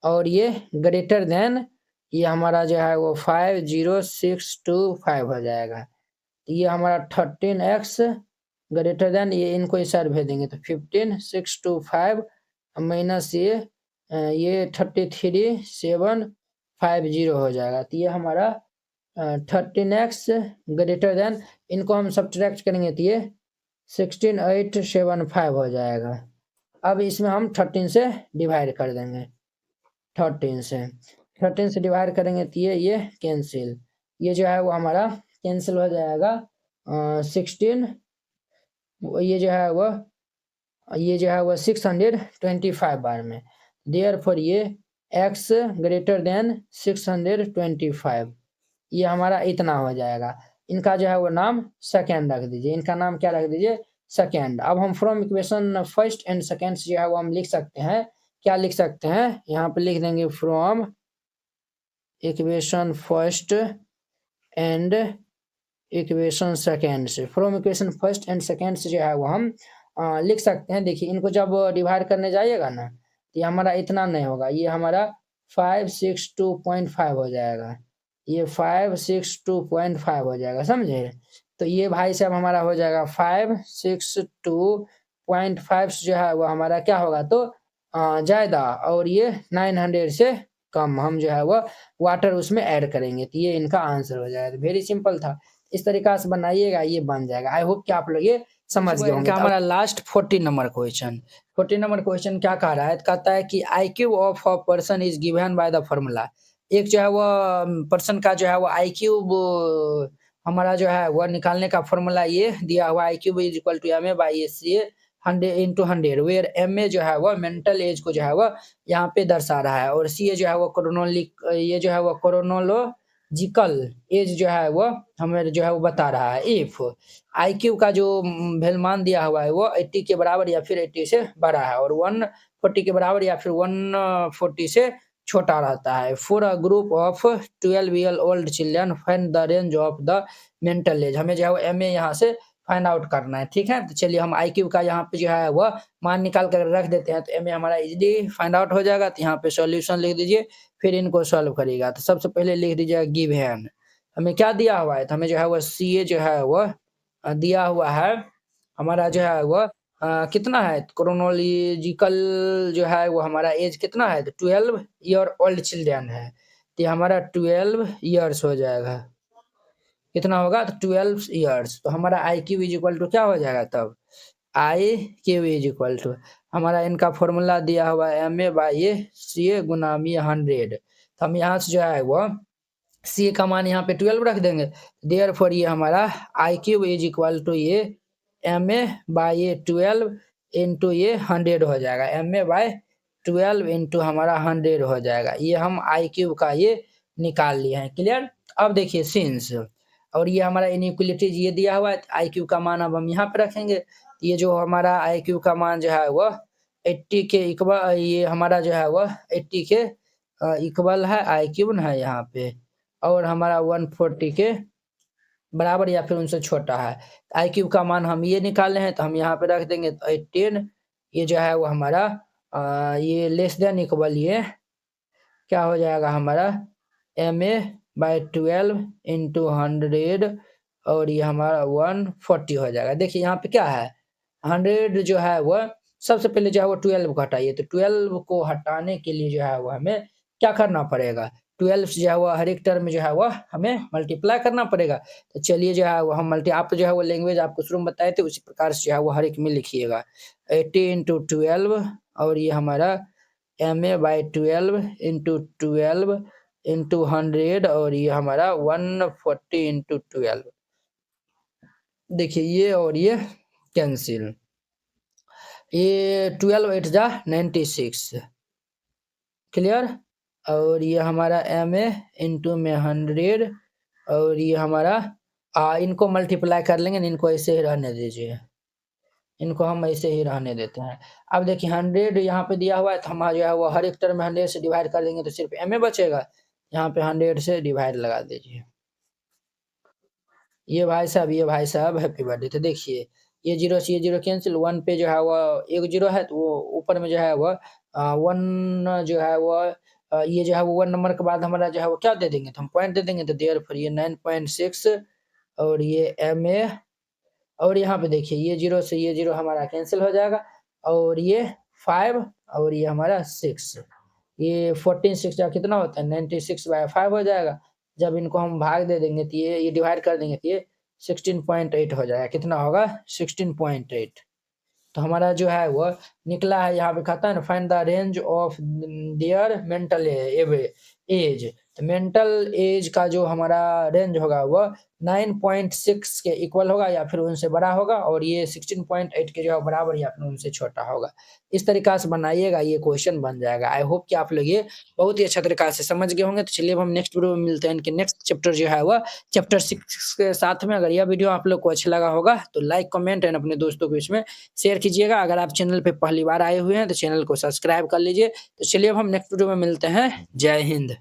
[SPEAKER 1] और ये ग्रेटर देन ये हमारा जो है वो 5,0625 हो जाएगा, तो ये हमारा 13x ग्रेटर देन ये इनको इस साइड भेज देंगे, तो 15,625 माइनस ये 33,750 हो जाएगा, तो ये हमारा 13x ग्रेटर देन इनको हम सब्ट्रैक्ट करेंगे तो ये 16,875 हो जाएगा। अब इसमें हम 13 से डिवाइड कर देंगे, 13 से डिवाइड करेंगे तो ये कैंसिल, ये जो है वो हमारा कैंसिल हो जाएगा 16, ये जो है वो 625 बार में। देयरफॉर ये x ग्रेटर देन 625, ये हमारा इतना हो जाएगा। इनका जो है वो नाम सेकेंड रख दीजिए, इनका नाम क्या रख दीजिए, सेकेंड। अब हम from equation first and second जो है वो हम लिख सकते हैं, क्या लिख सकते हैं, यहाँ पे लिख देंगे from equation first and equation second से, from equation first and second से जो है वो हम लिख सकते हैं। देखिए इनको जब डिवाइड करने जाइएगा ना, तो ये हमारा इतना नहीं होगा, ये हमारा 562.5 हो जाएगा, ये 562.5 हो जाएगा, समझे। तो ये भाई साहब हमारा हो जाएगा 562.5 जो है वो हमारा क्या होगा, तो ज़्यादा, और ये 900 से कम हम जो है वो वाटर उसमें ऐड करेंगे, तो ये इनका आंसर हो जाएगा। वेरी सिंपल था, इस तरीका से बनाइएगा, ये बन जाएगा। आई होप कि आप लोग ये समझ गए होंगे। हमारा last 14 number question, 14 number question क्या कह रहा है, कहता है कि IQ of a person is given by the formula. एक जो है वो पर्सन का जो है वो IQ हमारा जो है वह निकालने का फॉर्मूला ये दिया हुआ, IQ is equal to MA/CA 100 × 100, where MA जो है वह मेंटल एज को जो है वह यहाँ पे दर्शा रहा है, और CA जो है वो ये जो है वो क्रोनोलॉजिकल एज जो है वो हमें जो है वो बता रहा है। इफ IQ का जो मान दिया हुआ है वो 80 के बराबर या फिर 80 से बड़ा है, और 140 के बराबर या फिर 140 से छोटा रहता है। For a group of 12 year old children find the range of the mental as, हमें जो है वो MA यहाँ से फाइंड आउट करना है, ठीक है। तो चलिए हम IQ का यहाँ पे जो है वह मान निकाल कर रख देते हैं, तो MA हमारा इजीली फाइंड आउट हो जाएगा। तो यहाँ पे सॉल्यूशन लिख दीजिए, फिर इनको सॉल्व करिएगा। तो सबसे पहले लिख दीजिएगा गिवन, हमें क्या दिया हुआ है, तो हमें जो है वो CA जो है वह दिया हुआ है, हमारा जो है वह कितना है, क्रोनोलॉजिकल जो है वो हमारा एज कितना है, तो 12 ईयर ओल्ड चिल्ड्रन है, तो हमारा 12 ईयर्स हो जाएगा, कितना होगा, तो 12 ईयर्स। तो हमारा IQ इज इक्वल टू क्या हो जाएगा, तब IQ इज इक्वल टू हमारा इनका फॉर्मूला दिया हुआ है MA/CA गुना 100। तो हम यहाँ से जो है वो CA का मान यहाँ पे 12 रख देंगे, देयरफॉर ये हमारा IQ इज इक्वल टू ये MA/12 इंटू ये 100 हो जाएगा, MA/12 इंटू हमारा 100 हो जाएगा। ये हम IQ का ये निकाल लिए हैं, क्लियर। अब देखिए सिंस, और ये हमारा इनइक्वालिटीज ये दिया हुआ है, IQ का मान अब हम यहाँ पे रखेंगे। ये जो हमारा IQ का मान जो है वह 80 के इक्वल, ये हमारा जो है वह 80 के इक्वल है IQ है यहाँ पे, और हमारा 140 के बराबर या फिर उनसे छोटा है। IQ का मान हम ये निकाले हैं, तो हम यहाँ पे रख देंगे, तो 18 ये जो है वो हमारा ये लेस देन इक्वल, ये क्या हो जाएगा हमारा MA/12 इंटू 100, और ये हमारा 140 हो जाएगा। देखिए यहाँ पे क्या है, 100 जो है वो सबसे पहले जो है वो 12 को हटाइए, तो 12 को हटाने के लिए जो है वो हमें क्या करना पड़ेगा, 12 जो है वो हर एक टर्म में जो है वो हमें मल्टीप्लाई करना पड़ेगा। तो चलिए जो है वो हम आप जो है वो लैंग्वेज आपको शुरू में बताए थे, उसी प्रकार से जो है वो हर एक में लिखिएगा, 80 इंटू 12, और ये हमारा MA/12 इंटू 12 इंटू 100, और ये हमारा 140 इंटू 12। देखिए ये और ये कैंसिल, ये 12 8 जा 96, क्लियर। और ये हमारा MA इंटू में 100, और ये हमारा इनको मल्टीप्लाई कर लेंगे, इनको ऐसे ही रहने दीजिए, इनको हम ऐसे ही रहने देते हैं। अब देखिए 100 यहाँ पे दिया हुआ है, तो हम जो है वो हर एक टर्म में 100 से डिवाइड कर देंगे, तो सिर्फ MA बचेगा, यहाँ पे 100 से डिवाइड लगा दीजिए। ये भाई साहब हैप्पी बर्थडे। तो देखिए ये 0 से ये 0 कैंसिल, 1 पे जो है वो एक 0 है, तो वो ऊपर में जो है वो 1 जो है वो ये जो है वो 1 नंबर के बाद हमारा जो है वो क्या दे देंगे, तो हम पॉइंट दे देंगे, तो देयरफॉर ये 9.6, और ये MA, और यहाँ पे देखिए ये 0 से ये 0 हमारा कैंसिल हो जाएगा, और ये 5, और ये हमारा 6, ये 14 6 का कितना होता है, 96/5 हो जाएगा। जब इनको हम भाग दे देंगे, तो ये डिवाइड कर देंगे, तो ये 16.8 हो जाएगा, कितना होगा 16.8। तो हमारा जो है वो निकला है, यहाँ पे कहता है ना find the range of their mental as, तो मेंटल एज का जो हमारा रेंज होगा वह 9.6 के इक्वल होगा या फिर उनसे बड़ा होगा, और ये 16.8 के जो है बराबर या फिर उनसे छोटा होगा। इस तरीका से बनाइएगा, ये क्वेश्चन बन जाएगा। आई होप कि आप लोग ये बहुत ही अच्छा तरीका से समझ गए होंगे। तो चलिए अब हम नेक्स्ट वीडियो में मिलते हैं। इनके नेक्स्ट चैप्टर जो है वह चैप्टर 6 के साथ में। अगर यह वीडियो आप लोग को अच्छा लगा होगा तो लाइक, कमेंट एंड अपने दोस्तों के बीच में शेयर कीजिएगा। अगर आप चैनल पे पहली बार आए हुए हैं तो चैनल को सब्सक्राइब कर लीजिए। तो चलिए अब हम नेक्स्ट वीडियो में मिलते हैं। जय हिंद।